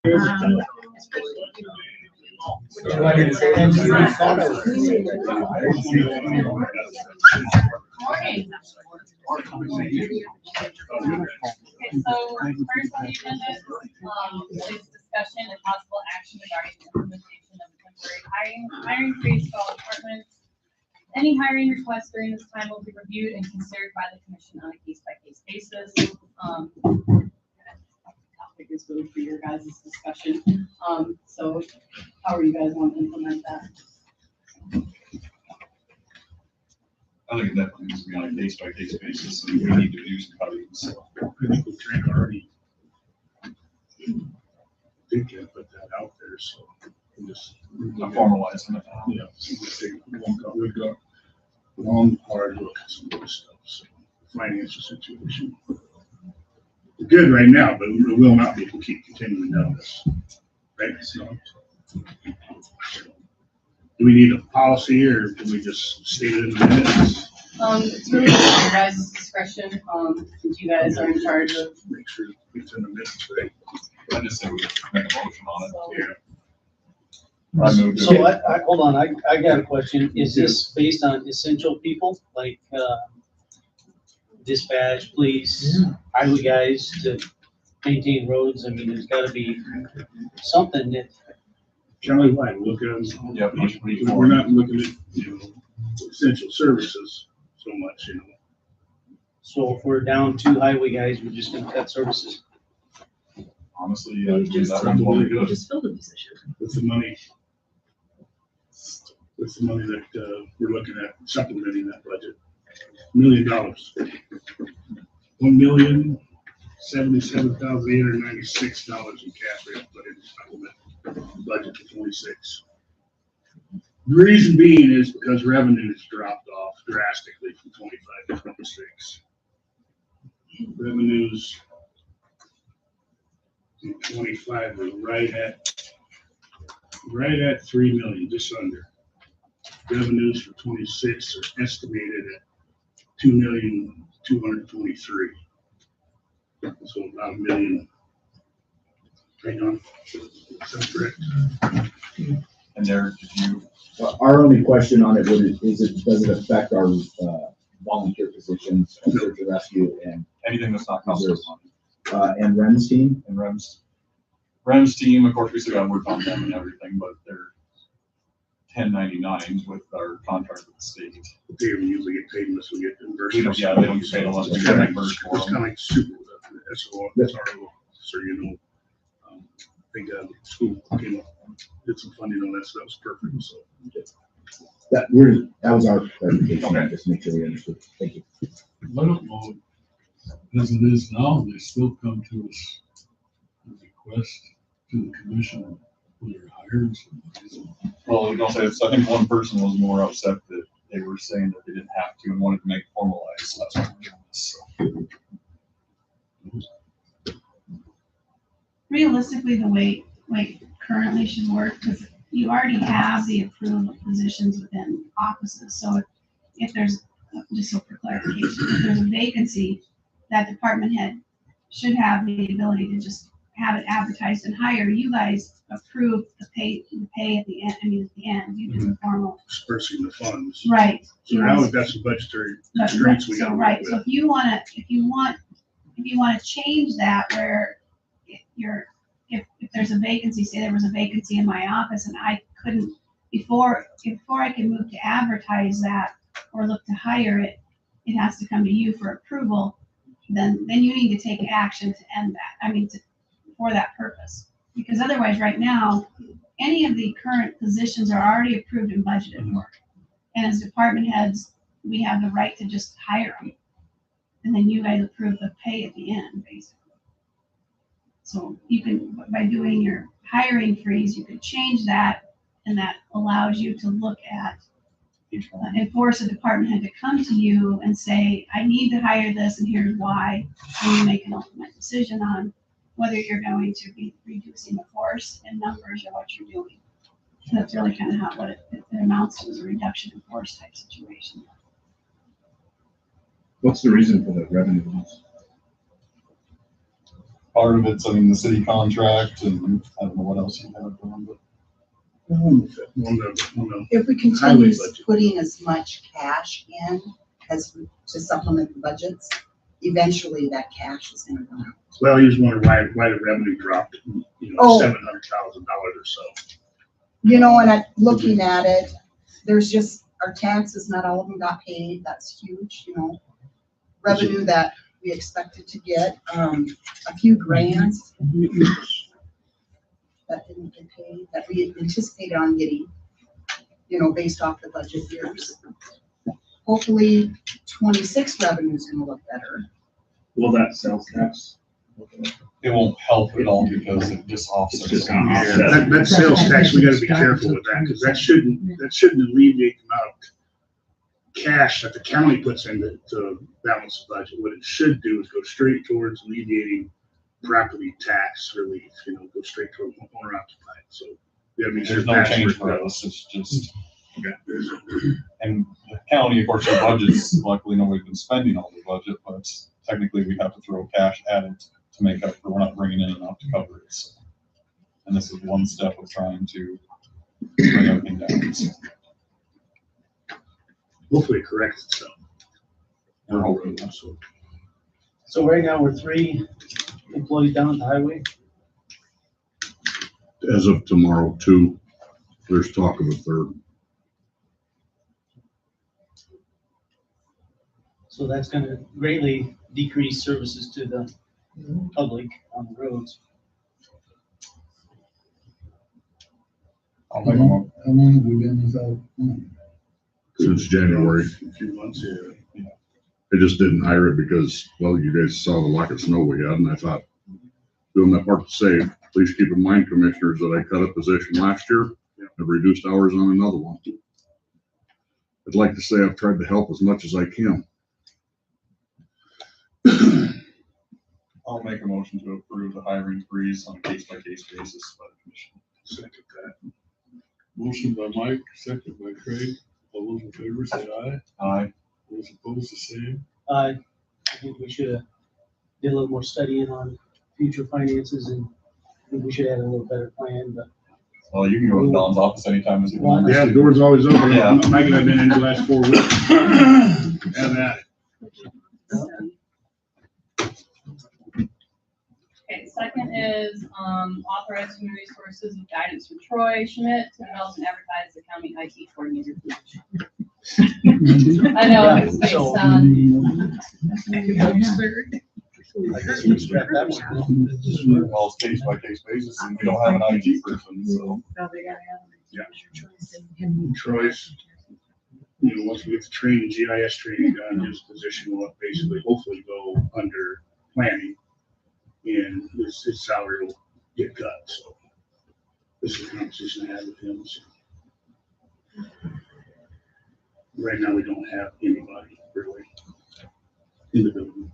Okay, so first on the agenda, is discussion and possible action regarding the implementation of a temporary hiring freeze for all departments. Any hiring requests during this time will be reviewed and considered by the commission on a case-by-case basis. Topic is really for your guys' discussion. So how are you guys want to implement that? I think it definitely needs to be on a case-by-case basis, and we need to do some cutting, so. I think we're trying to already think and put that out there, so we just. Not formalizing it. Yeah, so we take we've got long, hard look at some of this stuff, so financial situation. We're good right now, but we will not be if we keep continuing down this. Right, so. Do we need a policy or can we just state it in the minutes? It's really at your guys' discretion, since you guys are in charge of. Make sure it's in the minutes, right? I just say we make a motion on it. Yeah. I moved So it. hold on, I got a question. Is this based on essential people, like, dispatch, police, highway guys to maintain roads? I mean, there's gotta be something that, Countywide, look at them. Yep, We're not looking at, essential services so much, so if we're down 2 highway guys, we're just gonna cut services. Honestly, You just, that one's what we do. you just filled the position. What's the money? What's the money that, we're looking at supplementing that budget? $1 million. $1,077,896 in cash we have to put in to supplement budget for 26. The reason being is because revenues dropped off drastically from 25 to 26. Revenues in 25 were right at 3 million, just under. Revenues for 26 are estimated at 2,223,000. So about $1 million. Hang on, is that correct? And there, did you, Our only question on it does it affect our volunteer positions, and search and rescue, and anything that's not Custer's money? and REMS team? And Rem's team, of course, we still gotta work on them and everything, but they're 1099s with our contract with the state. They usually get paid unless we get reimbursed. We don't, yeah, they don't get paid unless we get reimbursed for It's them. kind of like super, SRO, so they got school, did some funding on that, so that was perfect, so. That was our clarification, Okay. just make sure we understood. Thank you. I don't know, as it is now, they still come to us with request to the commission when they're hiring somebody. Well, we don't say, I think one person was more upset that they were saying that they didn't have to and wanted to make it formalized, so that's what we're doing this. So. Realistically, the way currently should work, because you already have the approved positions within offices. So if there's, just so for clarification, if there's a vacancy, that department head should have the ability to just have it advertised and hire. You guys approve the pay at the end. I mean, at the end, you do the formal. Dispersing the funds. Right. So now we've got some budgetary constraints we So, got. right, so if you want to change that where if there's a vacancy, say there was a vacancy in my office and I couldn't, before I can move to advertise that or look to hire it, it has to come to you for approval, then you need to take action to end that. I mean, for that purpose. Because otherwise, right now, any of the current positions are already approved and budgeted for. And as department heads, we have the right to just hire them. And then you guys approve the pay at the end, basically. So you can, by doing your hiring freeze, you can change that, and that allows you to look at and force a department head to come to you and say, I need to hire this and here's why. And you make an ultimate decision on whether you're going to be reducing the force in numbers or what you're doing. So that's really kind of what it amounts to, is a reduction in force type situation. What's the reason for the revenue loss? part of it's, I mean, the city contract, and I don't know what else you have going, but. On the If we highway continue budget. putting as much cash in as to supplement the budgets, eventually that cash is gonna run out. Well, he was wondering why the revenue dropped, Oh. $700,000 or so. You know, and looking at it, there's just, our taxes, not all of them got paid, that's huge, revenue that we expected to get, a few grants that didn't get paid, that we anticipated on getting, based off the budget years. Hopefully 26 revenue is gonna look better. Will that sales tax? It won't help at all because it just offsets. That sales tax, we gotta be careful with that, because that shouldn't alleviate the amount of cash that the county puts in to balance the budget. What it should do is go straight towards alleviating property tax relief, go straight towards owner occupied, so. We gotta make sure There's no that's change where it for goes. us, it's just, Yeah. and the county, of course, their budgets, luckily nobody's been spending all the budget, but technically we have to throw cash at it to make up for, we're not bringing in enough to cover it. So. And this is one step of trying to bring everything down. So Hopefully it corrects itself. we're hoping. So right now, we're 3 employees down at the highway. As of tomorrow, 2, there's talk of a 3rd. So that's gonna greatly decrease services to the public on the roads. I'll make a mo- How long have we been without one? Since January. A few months here. I just didn't hire it because, well, you guys saw the lack of snow we had, and I thought, doing my part to save, please keep in mind, commissioners, that I cut a position last year, I've reduced hours on another one. I'd like to say I've tried to help as much as I can. I'll make a motion to approve the hiring freeze on a case-by-case basis by the commission. Second that. Motion by Mike, second by Craig. All those in favor say aye. Aye. Those opposed, the same. I think we should have did a little more studying on future finances, and I think we should have had a little better plan, but. Well, you can go to Don's office anytime as you want. Yeah, the door's always open. Yeah. Mike and I've been in the last 4 weeks. Have at it. Okay, second is, authorize human resources with guidance from Troy Schmidt to develop and advertise the county IT coordinator position. I know, it's based So- on. I guess we scrap that one. Well, it's case-by-case basis, and we don't have an IT person, so. Troy's, once we get the training, GIS training done, his position will basically, hopefully go under planning. And his salary will get cut, so. This is a conversation I had with him, so. Right now, we don't have anybody really in the building.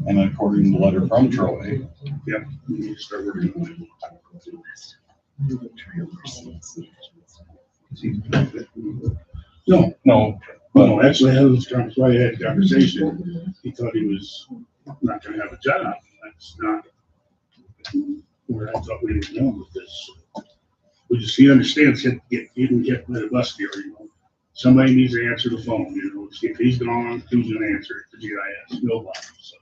And according to the letter from Troy, Yep, we need to start working on it. No, no, no, actually, that's why I had a conversation. He thought he was not gonna have a job. That's not where I thought we were going with this. He understands, get the bus here, Somebody needs to answer the phone, If he's gone, who's gonna answer it? The GIS, nobody, so.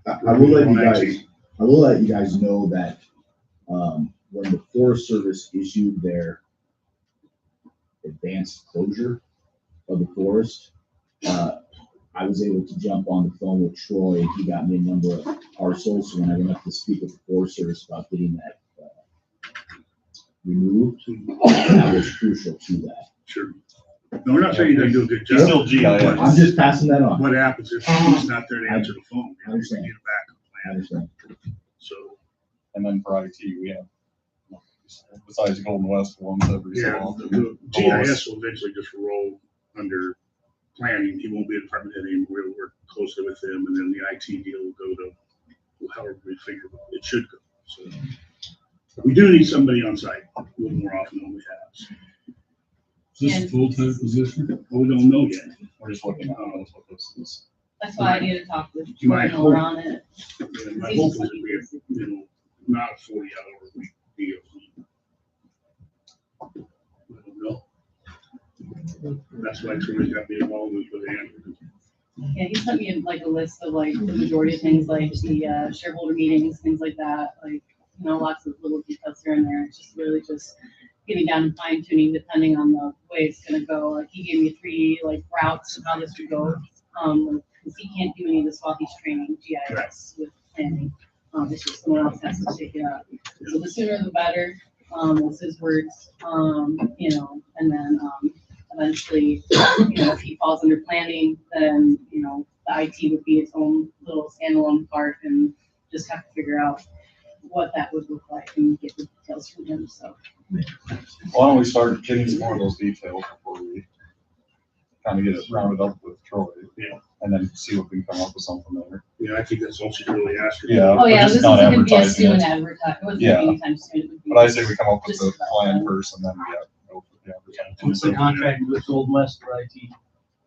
I will let you guys know that, when the Forest Service issued their advanced closure of the forest, I was able to jump on the phone with Troy. He got me a number of parcels. So when I went up to speak with the Forest Service about getting that removed, that was crucial to that. Sure. No, we're not saying you didn't do a good job. He's still GIS. I'm just passing that on. What happens if he's not there to answer the phone? I understand. Get it back I on understand. plan. So, and then for IT, we have, besides Golden West ones every so yeah, often. the GIS will eventually just roll under planning. He won't be a department head anymore. We'll work closely with him, and then the IT deal will go to however we figure it should go. So we do need somebody on site a little more often than we have. Is this a And full-time position? Well, we don't know yet. We're just looking at what this is. that's why I need to talk with My Troy more hope- on it. Yeah, my hope is that we, not a 40-hour week deal. I don't know. That's why Troy's got me involved with Andrew. Yeah, he sent me like a list of like the majority of things, like the shareholder meetings, things like that, like, lots of little details here and there. It's just really just getting down and fine tuning depending on the way it's gonna go. Like he gave me 3 like routes of how this would go. Because he can't do any of the Swathies training, GIS with planning. It's just someone else has to take it up. So the sooner the better, was his words, and then, eventually, if he falls under planning, then, the IT would be its own little standalone part and just have to figure out what that would look like and get the details from him, so. Why don't we start getting some more of those details before we kind of get it rounded up with Troy? Yeah. And then see if we can come up with something there. Yeah, I think that's all she's really asking. Yeah. Oh, yeah, But just this not isn't gonna be a advertising soon it. advertise, it wasn't Yeah. gonna be anytime soon, it would be. But I say we come up with just the about plan done. first and then we go for the advertising. What's the contract with Old West for IT?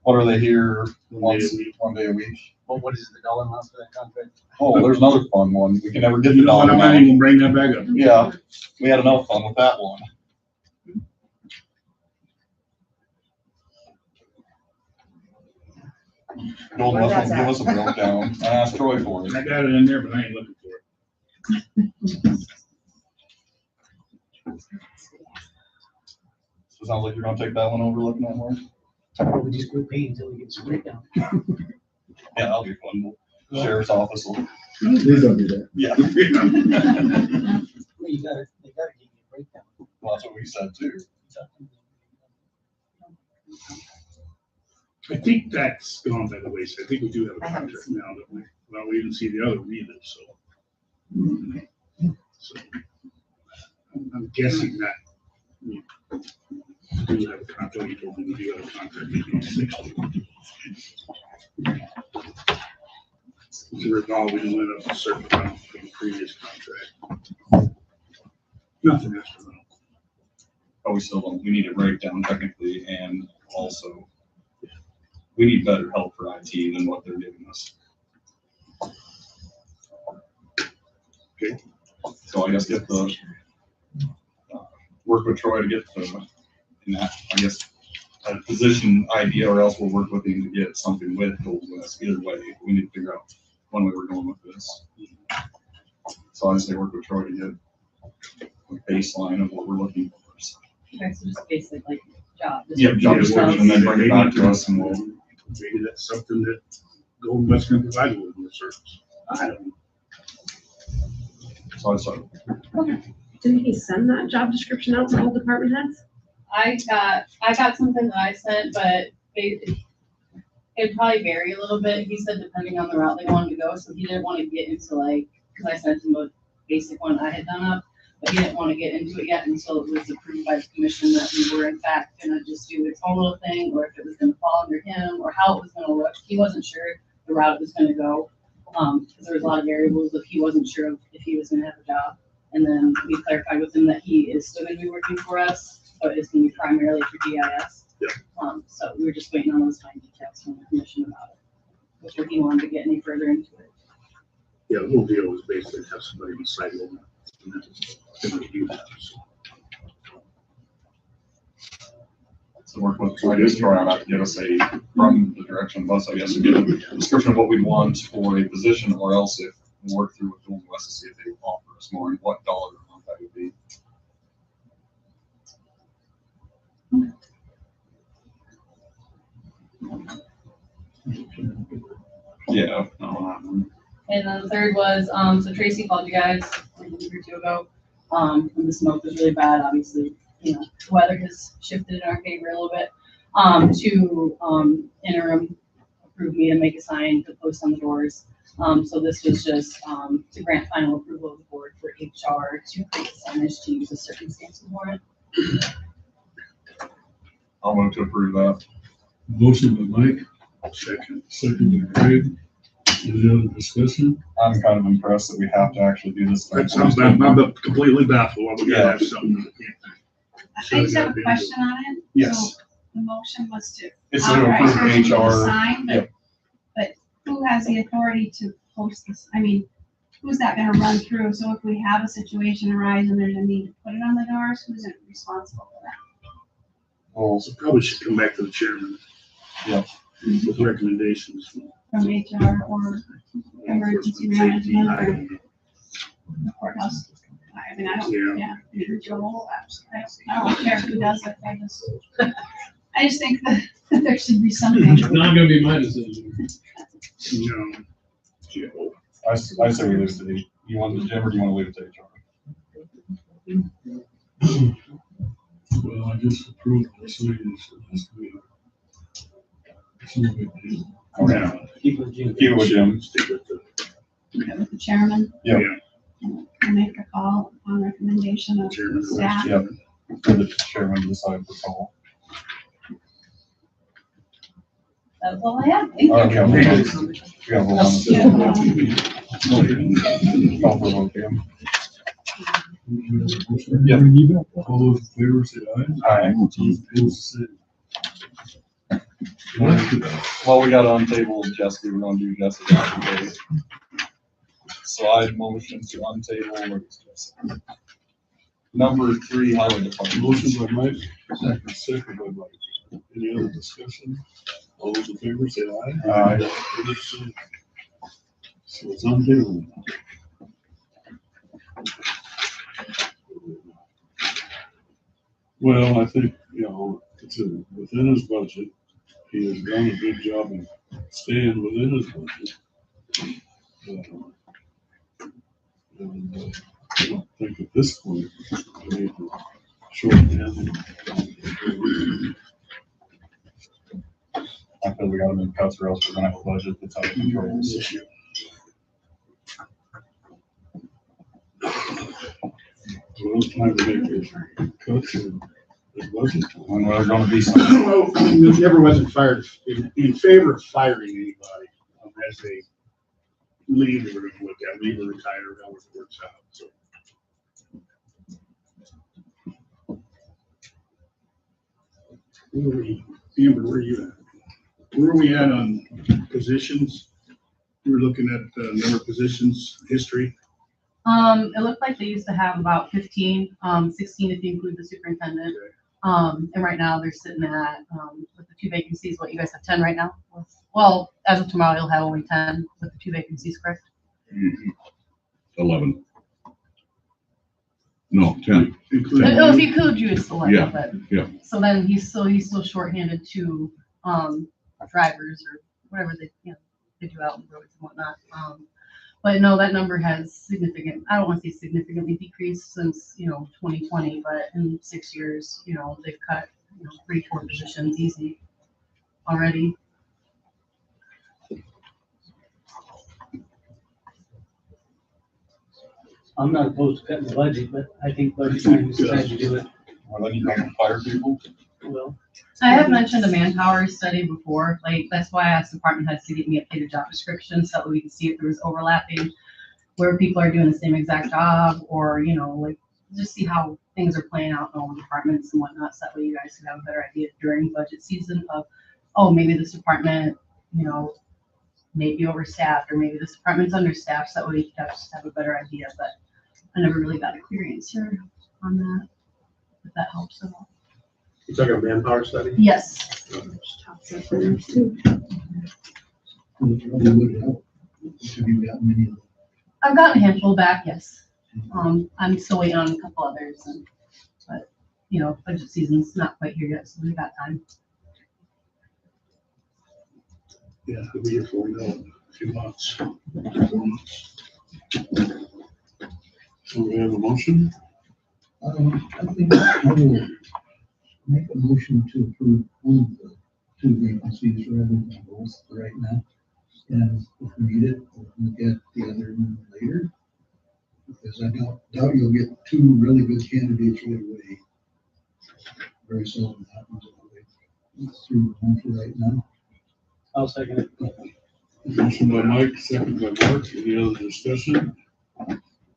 What are they here One day once, a week. 1 day a week? What is the dollar amount for that contract? Oh, there's another fun one. We can never get You the know what, dollar I'm not amount. even gonna bring that back up. Yeah, we had enough fun with that one. Golden West won't give us a breakdown. I asked Troy for it. I got it in there, but I ain't looking for it. So it sounds like you're gonna take that one over looking at one? We just quit paying until we get some breakdown. Yeah, that'll be fun. Sheriff's office will, Please don't do that. yeah. Well, they gotta give you a breakdown. Well, that's what we said too. I think that's gone by the wayside. I think we do have a contract now, don't we? Well, we didn't see the other one either, so. I'm guessing that we do have a contract. You told me we do have a contract. Maybe it's 60. If you recall, we didn't went up a certain amount from the previous contract. Nothing else to know. But we still don't, we need a breakdown technically, and also we need better help for IT than what they're giving us. Okay. So I guess get the, work with Troy to get the, in that, I guess, a position idea, or else we'll work with him to get something with Golden West. Either way, we need to figure out one way we're going with this. So I say work with Troy to get a baseline of what we're looking for. Okay, so just basic like job. Yep, job description, and then bring it back to us and we'll. Maybe that's something that Golden West can provide with the service. I don't know. So I started. Didn't he send that job description out to all department heads? I got something that I sent, but it'd probably vary a little bit. He said depending on the route they wanted to go, so he didn't want to get into like, because I sent him a basic one I had done up, but he didn't want to get into it yet until it was approved by the commission that we were in fact gonna just do its own little thing, or if it was gonna fall under him, or how it was gonna look. He wasn't sure the route it was gonna go, because there was a lot of variables if he wasn't sure if he was gonna have a job. And then we clarified with him that he is still gonna be working for us, but it's gonna be primarily for GIS. So we were just waiting on those fine details from the commission about it, before he wanted to get any further into it. Yeah, the whole deal was basically have somebody beside them. And then they do that, so. So work with Troy, just Troy on that to give us a, from the direction of us, I guess, to get a description of what we want for a position, or else if we work through with Golden West to see if they offer us more and what dollar amount that would be. Yeah, no, And then the third was, so Tracy called you guys like a week or two ago, when the smoke was really bad, obviously, the weather has shifted in our favor a little bit, to interim approve me to make a sign to post on the doors. So this was just, to grant final approval of the board for HR to create signage to use a circumstance warrant. I'll move to approve that. Motion by Mike, second by Craig. Any other discussion? I'm kind of impressed that we have to actually do this. That sounds bad. I'm completely baffled. Why we gotta have something. I just have a question on it. Yes. The motion was to. It's to authorize approve her to HR. sign, but who has the authority to post this? I mean, who's that gonna run through? So if we have a situation arise and there's a need to put it on the doors, who's responsible for that? Well, So probably should come back to the chairman. Yeah. With recommendations. From HR or emergency management or the courthouse? I mean, I don't, yeah, Joel, I don't care who does it, I just think that there should be something. It's not gonna be my decision. No. I say we leave it to the, you want the Jim or do you want to leave it to HR? Well, I just approved the decisions last week. It's no big deal. Okay. Keep with Jim. Keep it with Jim. Stick with the. Okay, with the chairman. Yeah. And make a call on recommendation of Chairman. staff. Yeah. For the chairman to decide for call. That's all I have. Thank you. All right, we got a vote on Yeah. the. Call for a vote, Jim. Yep. All those in favor say aye. Aye. Those opposed say. Well, we got on table Jesse, we're gonna do Jesse today. So I motion to untable number 3 highway department. Motion by Mike, second by Mike. Any other discussion? All those in favor say aye. Aye. Opposed say. So it's on table. Well, I think, it's within his budget. He has done a good job of staying within his budget. And I don't think at this point, we need to shorten him. I feel we gotta make cuts or else we're gonna have a budget that's out of control this issue. Well, it's time to make those cuts in his budget. When there's gonna be some. Well, it never wasn't fired, in favor of firing anybody, as they leave, we're gonna look at, leave or retire, or however it works out, so. Where are we, Amber, where are you at? Where are we at on positions? We were looking at the number of positions, history. It looked like they used to have about 15, 16 if you include the superintendent. And right now they're sitting at, with the 2 vacancies, what, you guys have 10 right now? Well, as of tomorrow, you'll have only 10 with the 2 vacancies, correct? 11. No, 10. Oh, if you could, you would select Yeah, but. yeah. So then he's still shorthanded to, drivers or whatever they do out in the roads and whatnot. But no, that number has I don't want to say significantly decreased since, 2020, but in 6 years, they've cut, 3-4 positions easy already. I'm not opposed to cutting the budget, but I think budget time is the time to do it. Well, then you can fire people. Well, I have mentioned a manpower study before, like, that's why I asked department heads to get me updated job descriptions, so that we can see if there was overlapping, where people are doing the same exact job, or, like, just see how things are playing out in all the departments and whatnot, so that way you guys can have a better idea during budget season of, oh, maybe this department, may be overstaffed, or maybe this department's understaffed, so that way you just have a better idea, but I never really got a clear answer on that, if that helps at all. You talking about manpower study? Yes. Have you gotten any? I've gotten a handful back, yes. I'm still waiting on a couple others, but budget season's not quite here yet, so we got time. Yeah, it'll be here for a few months. 4 months. So we have a motion? I think I will make a motion to approve one of the 2 vacancies rather than both right now. And if we need it, we'll look at the other one later. Because I doubt you'll get 2 really good candidates right away. Very seldom happens that way. Let's through one for right now. I'll second it. Motion by Mike, second by Mark. Any other discussion?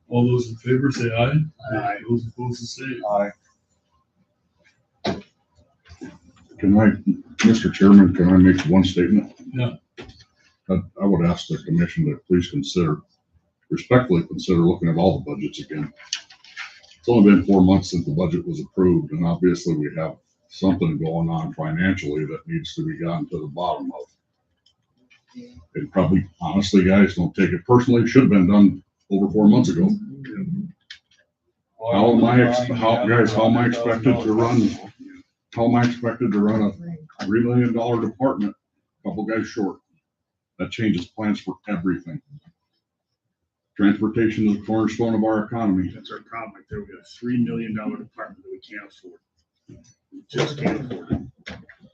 All those in favor say aye. Aye. Those opposed say Aye. Mr. Chairman, can I make one statement? Yeah. I would ask the commission to please respectfully consider looking at all the budgets again. It's only been 4 months since the budget was approved, and obviously we have something going on financially that needs to be gotten to the bottom of. And probably, honestly, guys, don't take it personally, it should have been done over 4 months ago. How am I expected to run a $3 million department, a couple guys short? That changes plans for everything. Transportation is the cornerstone of our economy. That's our problem, right there. We got a $3 million department that we can't afford. We just can't afford it.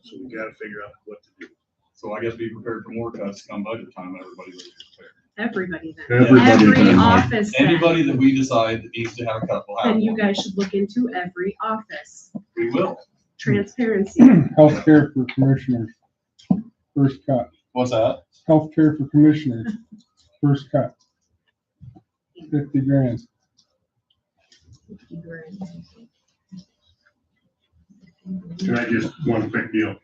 So we gotta figure out what to do. So I guess be prepared for more cuts come budget time, everybody was prepared. Everybody then. Everybody Every then, Mike. office then. Anybody that we decide that needs to have a cut will have Then you one. guys should look into every office. We will. Transparency. Healthcare for commissioners, first cut. What's that? Healthcare for commissioners, first cut. 50 grand. Can I just, one quick deal?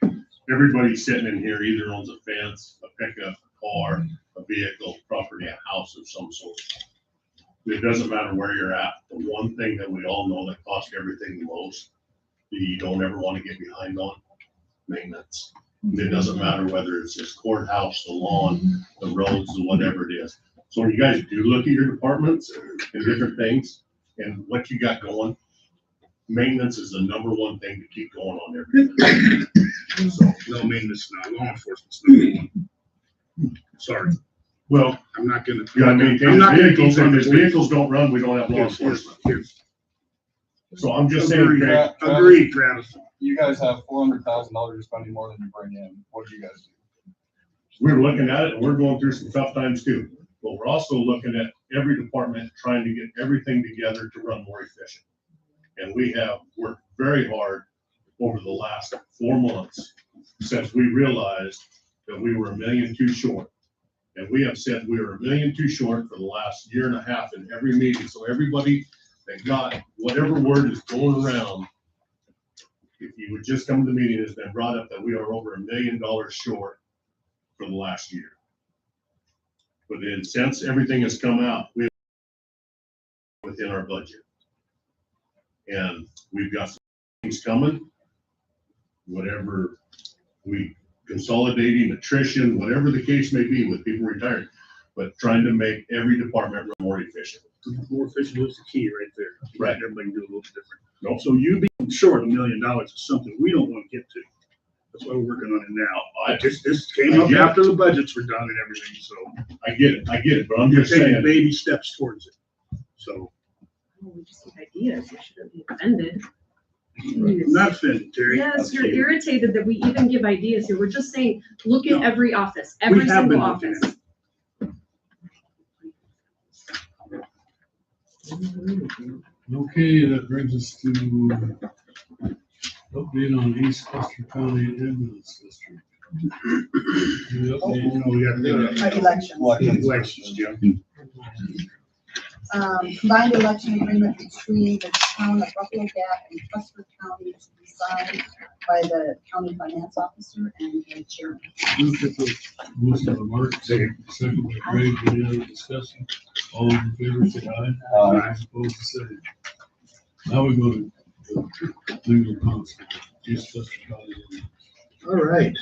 Everybody sitting in here either owns a fence, a pickup, a car, a vehicle, property, a house of some sort. It doesn't matter where you're at. The one thing that we all know that costs everything the most, that you don't ever want to get behind on, maintenance. It doesn't matter whether it's this courthouse, the lawn, the roads, or whatever it is. So when you guys do look at your departments and different things and what you got going, maintenance is the number one thing to keep going on there. So, no maintenance, not law enforcement's number one. Sorry. Well, I'm not gonna. You gotta maintain the vehicles, and if vehicles don't run, we don't have law enforcement. So I'm just saying. Agreed, Travis. You guys have $400,000 you're spending more than you bring in. What do you guys do? We're looking at it and we're going through some tough times too. But we're also looking at every department trying to get everything together to run more efficient. And we have worked very hard over the last 4 months since we realized that we were $1.2 million short. And we have said we were $1 million short for the last 1.5 years in every meeting. So everybody that got whatever word is going around, if you would just come to the meeting, it's been brought up that we are over $1 million short for the last year. But then since everything has come out, we within our budget. And we've got some things coming, whatever we consolidating, attrition, whatever the case may be with people retiring, but trying to make every department more efficient. More efficient is the key right there. Right. Everybody can do a little different. Nope. So you being short $1 million is something we don't want to get to. That's why we're working on it now. This came up after the budgets were done and everything, so. I get it, but I'm just saying. Baby steps towards it, so. We just need ideas. You shouldn't be offended. I'm not offended, Terry. Yes, you're irritated that we even give ideas here. We're just saying, look at every office, every single office. Okay, that brings us to update on East Custer County Ambulance District. Elections, Jim. Combined election agreement between the town of Buffalo Gap and Custer County to be signed by the county finance officer and the chairman. Motion by Mark, second by Craig, any other discussion? All those in favor say aye. Aye. Opposed, the same. Now we go to the legal counsel, East Custer County. All right.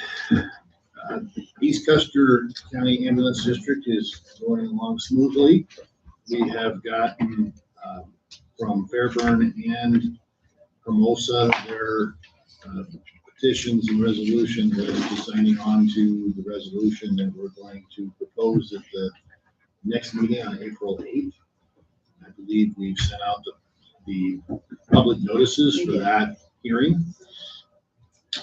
East Custer County Ambulance District is going along smoothly. We have gotten from Fairburn and Hermosa their petitions and resolutions, and just signing on to the resolution that we're going to propose at the next meeting on April 8th. I believe we've sent out the public notices for that hearing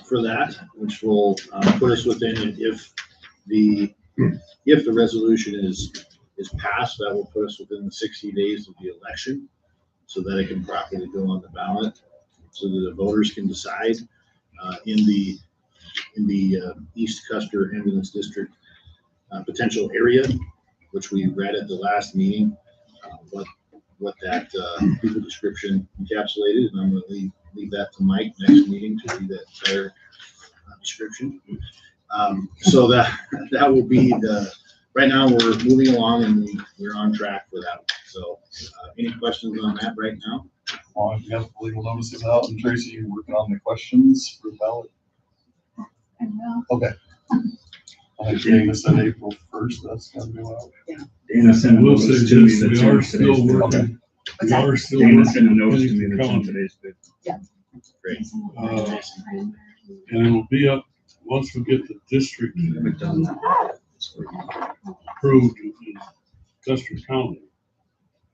for that, which will put us within it. If the resolution is passed, that will put us within the 60 days of the election so that it can properly go on the ballot so that the voters can decide in the East Custer Ambulance District potential area, which we read at the last meeting, what that legal description encapsulated. And I'm going to leave that to Mike next meeting to read that entire description. So that will be right now we're moving along and we're on track for that. So any questions on that right now? Well, you have the legal notices out, and Tracy, you're working on the questions for the ballot. I will. Okay. I think Dana said April 1st, that's gonna go out. Dana sent a We'll notice say to me this, that's we are in still today's bid. working. We that? are still Dana working. sent a notice to me on that's in the today's bid. Great. And it'll be up, once we get the district Haven't done that. approved in Custer County,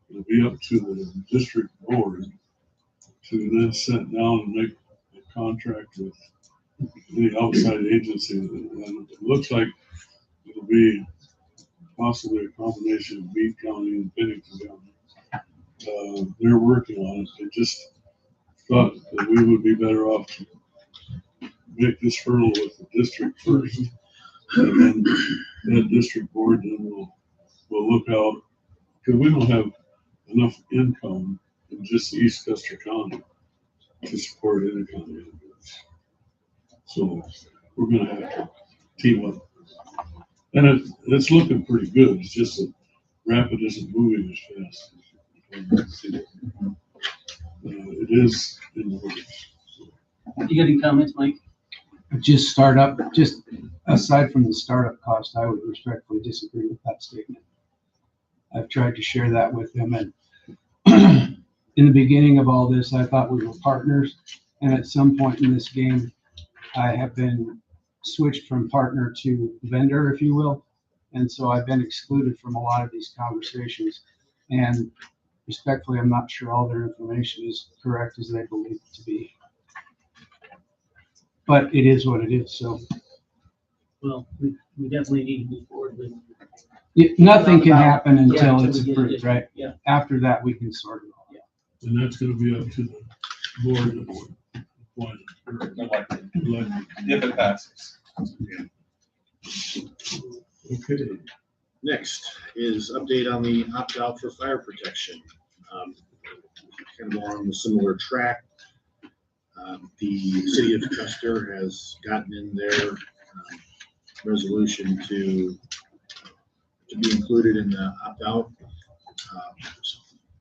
it'll be up to the district board to then sit down and make a contract with the outside agency. And it looks like it'll be possibly a combination of Meade County and Bennington County. They're working on it. They just thought that we would be better off to make this hurdle with the district first. And then that district board then will look out, because we don't have enough income in just East Custer County to support any county. So we're gonna have to team up. And it's looking pretty good. It's just that Rapid isn't moving as fast. It is in the works. You got any comments, Mike? Just startup, just aside from the startup cost, I would respectfully disagree with that statement. I've tried to share that with them, and in the beginning of all this, I thought we were partners, and at some point in this game, I have been switched from partner to vendor, if you will, and so I've been excluded from a lot of these conversations, and respectfully, I'm not sure all their information is correct as they believe it to be. But it is what it is, so. Well, we definitely need to move forward with. Nothing can happen until Yeah, it's we get approved, it. right? Yeah. After that, we can sort it all. And that's gonna be up to the board that appointed. Elected, Elected. if it passes. Okay. Next is update on the opt-out for fire protection. Kind of along the similar track. The city of Custer has gotten in their resolution to be included in the opt-out.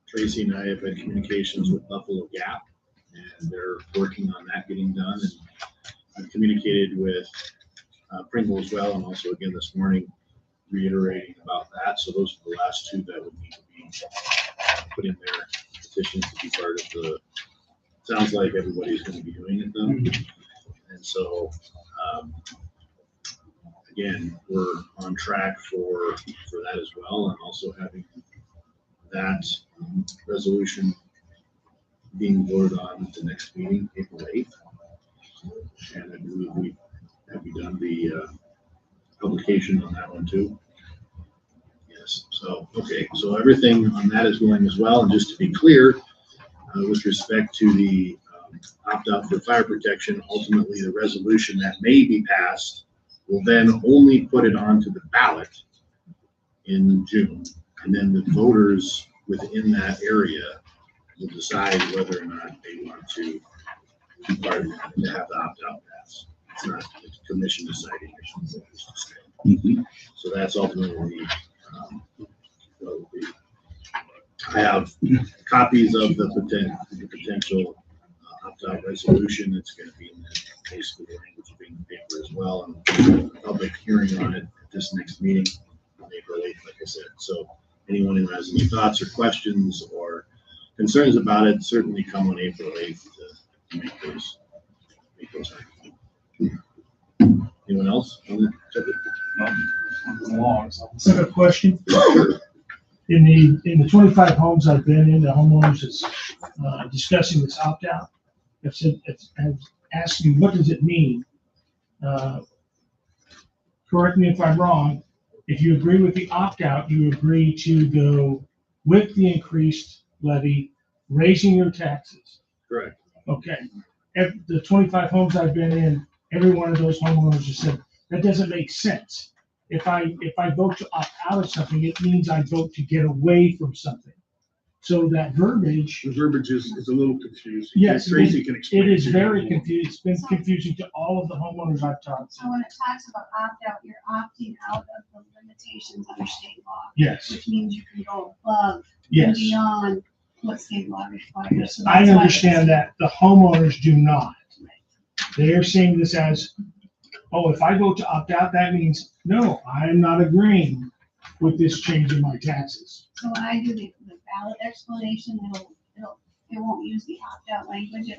Tracy and I have had communications with Buffalo Gap, and they're working on that getting done. And I've communicated with Pringle as well, and also again this morning, reiterating about that. So those are the last two that would need to be put in their petitions to be part of the, sounds like everybody's going to be doing it though. And so, again, we're on track for that as well, and also having that resolution being voted on at the next meeting, April 8th. And I believe we done the publication on that one too. Yes, so, okay, so everything on that is going as well. And just to be clear, with respect to the opt-out for fire protection, ultimately the resolution that may be passed will then only put it onto the ballot in June. And then the voters within that area will decide whether or not they want to be part of that, to have the opt-out pass. It's not the commission deciding, it's the voters deciding. So that's ultimately what it will be. I have copies of the potential opt-out resolution. It's going to be in basically the language of being paper as well, and public hearing on it at this next meeting on April 8th, like I said. So anyone who has any thoughts or questions or concerns about it, certainly come on April 8th to make those. Anyone else? I have a question. In the 25 homes I've been in, the homeowners is discussing this opt-out. I've asked you, what does it mean? Correct me if I'm wrong. If you agree with the opt-out, you agree to go with the increased levy, raising your taxes. Correct. Okay. The 25 homes I've been in, every one of those homeowners has said, that doesn't make sense. If I vote to opt out of something, it means I vote to get away from something. So that verbiage, The verbiage is a little confusing. yes, Tracy can explain. it is to you. very confusing. It's been confusing to all of the homeowners I've talked to. So when it talks about opt-out, you're opting out of the limitations under state law. Yes. Which means you can go above and Yes. beyond what state law requires. So I that's why understand that. The homeowners do not. They are seeing this as, oh, if I go to opt out, that means, no, I'm not agreeing with this change in my taxes. So when I do the ballot explanation, it won't use the opt-out language.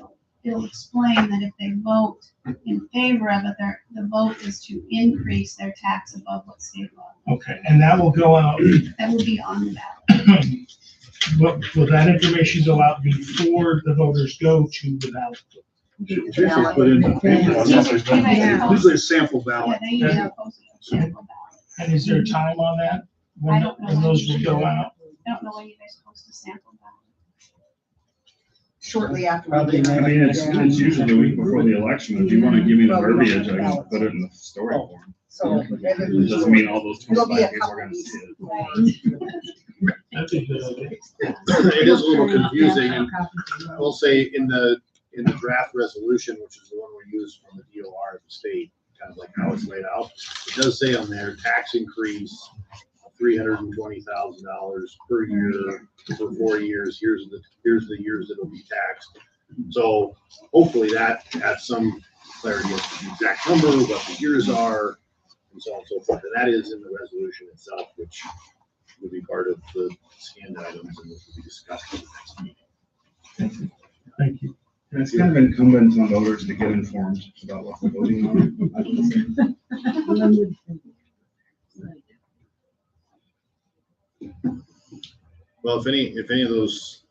It'll explain that if they vote in favor of it, the vote is to increase their tax above what state law. Okay, and that will go out, That will be on the ballot. will that information go out before the voters go to the ballot? It's usually put in the paper. Yeah. Usually a sample Yeah, ballot. they usually post a sample ballot. And is there a time on that? I When don't know. when those will go out? I don't know when you guys post a sample ballot. Shortly after. Probably we not. do I mean, it's usually the week before the election. If you want to give me the Well, we verbiage, have I can ballots. put it in the story form. So. It doesn't mean all those It'll be a 25 people couple are gonna weeks. see it. That's a good idea. It is a little confusing, and we'll say in the draft resolution, which is the one we use from the DOR at the state, kind of like how it's laid out, it does say on there, tax increase of $320,000 per year for 4 years. Here's the years it'll be taxed. So hopefully that adds some clarity as to the exact number, what the years are, and so on and so forth. And that is in the resolution itself, which will be part of the scanned items and will be discussed in the next meeting. Thank you. And it's kind of incumbent on voters to get informed about what they're voting on. Well, if any of those,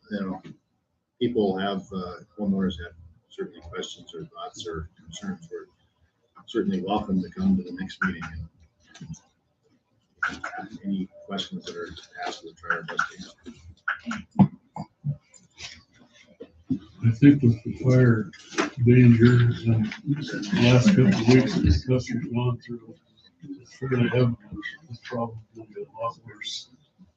people have, homeowners have certainly questions or thoughts or concerns, we're certainly welcome to come to the next meeting and any questions that are asked, we'll try our best to answer. I think with the fire danger and the last couple of weeks that Custer's gone through, it's fairly evident this problem will get a lot worse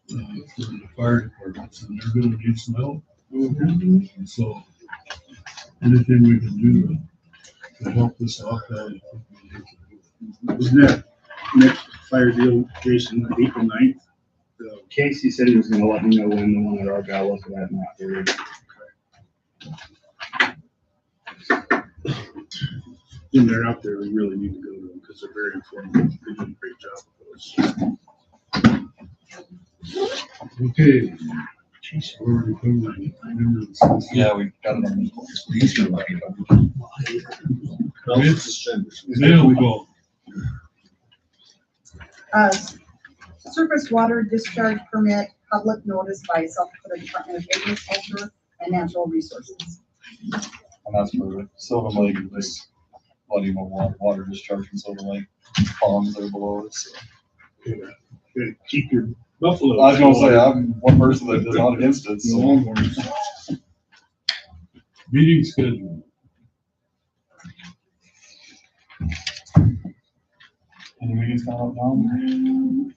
for the fire departments, and they're gonna need some help. And so anything we can do to help this out, I think we need to do. Isn't that next fire deal, Jason, April 9th? Casey said he was gonna let me know when the one at Argyle was, but I have not heard. When they're out there, we really need to go to them because they're very informative. They do a great job with us. Okay. Jeez, we're already covering it. Yeah, we got it on. Available. Surface water discharge permit, public notice by South Dakota Department of Agriculture and Natural Resources. And that's for Silver Lake, this flooding of water discharge from Silver Lake ponds there below it. So. Gotta keep your buffalo. I was gonna say, I'm one person that is not against it, so. Meeting schedule. Any meetings coming up now?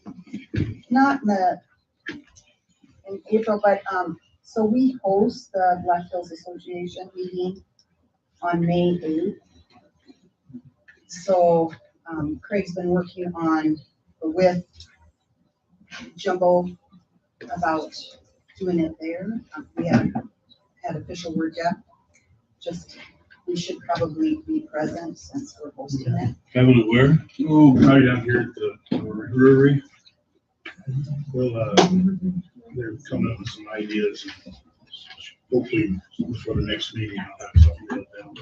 Not in April, but, so we host the Black Hills Association meeting on May 8th. So, Craig's been working on with Jumbo about doing it there. We haven't had official word yet. Just, we should probably be present since we're hosting it. Having it where? Oh, right down here at the brewery. Well, they're coming up with some ideas. Hopefully, before the next meeting, I'll have something written down.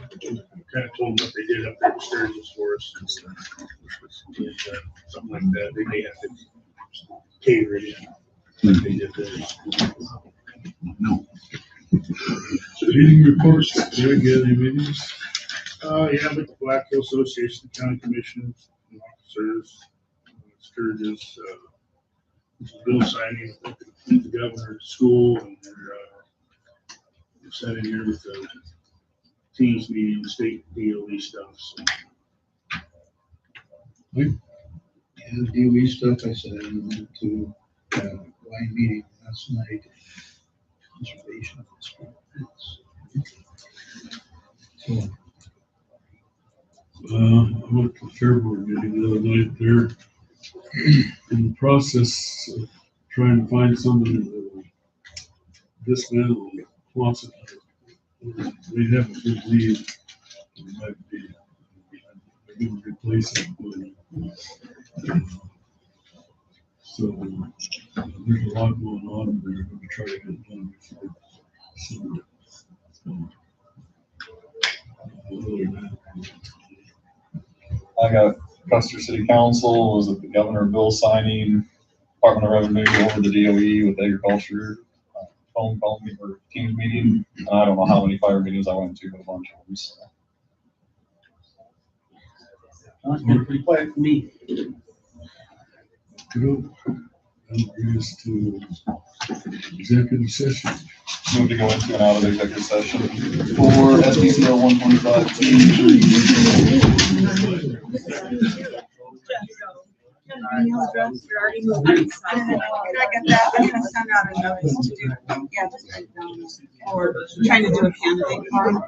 Kind of told them what they did up there in Sturgis for us and stuff. And, something like that. They may have to cater it in. Like they did there. No. Meeting reports. Did I get any meetings? Yeah, but the Black Hill Association, County Commissioners, and Officers, Sturgis, bill signing at the governor's school, and they're sat in here with the teams meeting, state DOE stuff, so. And DOE stuff, I said, I went to line meeting last night. conservation of this. I went to the Fair Board meeting the other night. They're in the process of trying to find somebody that will dismantle the Quonset. They have a good lead. It might be, they're going to replace it with. So there's a lot going on. They're going to try to get it done before summer. Other than that, I got Custer City Council, was it the governor bill signing, Department of Revenue over the DOE with agriculture, phone call me or Teams meeting. And I don't know how many fire meetings I went to, but a bunch of them. So. It's been pretty quiet for me. good. That brings us to executive session. Move to go into and out of executive session for SDCL 125. Email address, you're already moving. Can I get that? I'm gonna send out a notice to do, yeah, just write it down. Or trying to do a candidate form.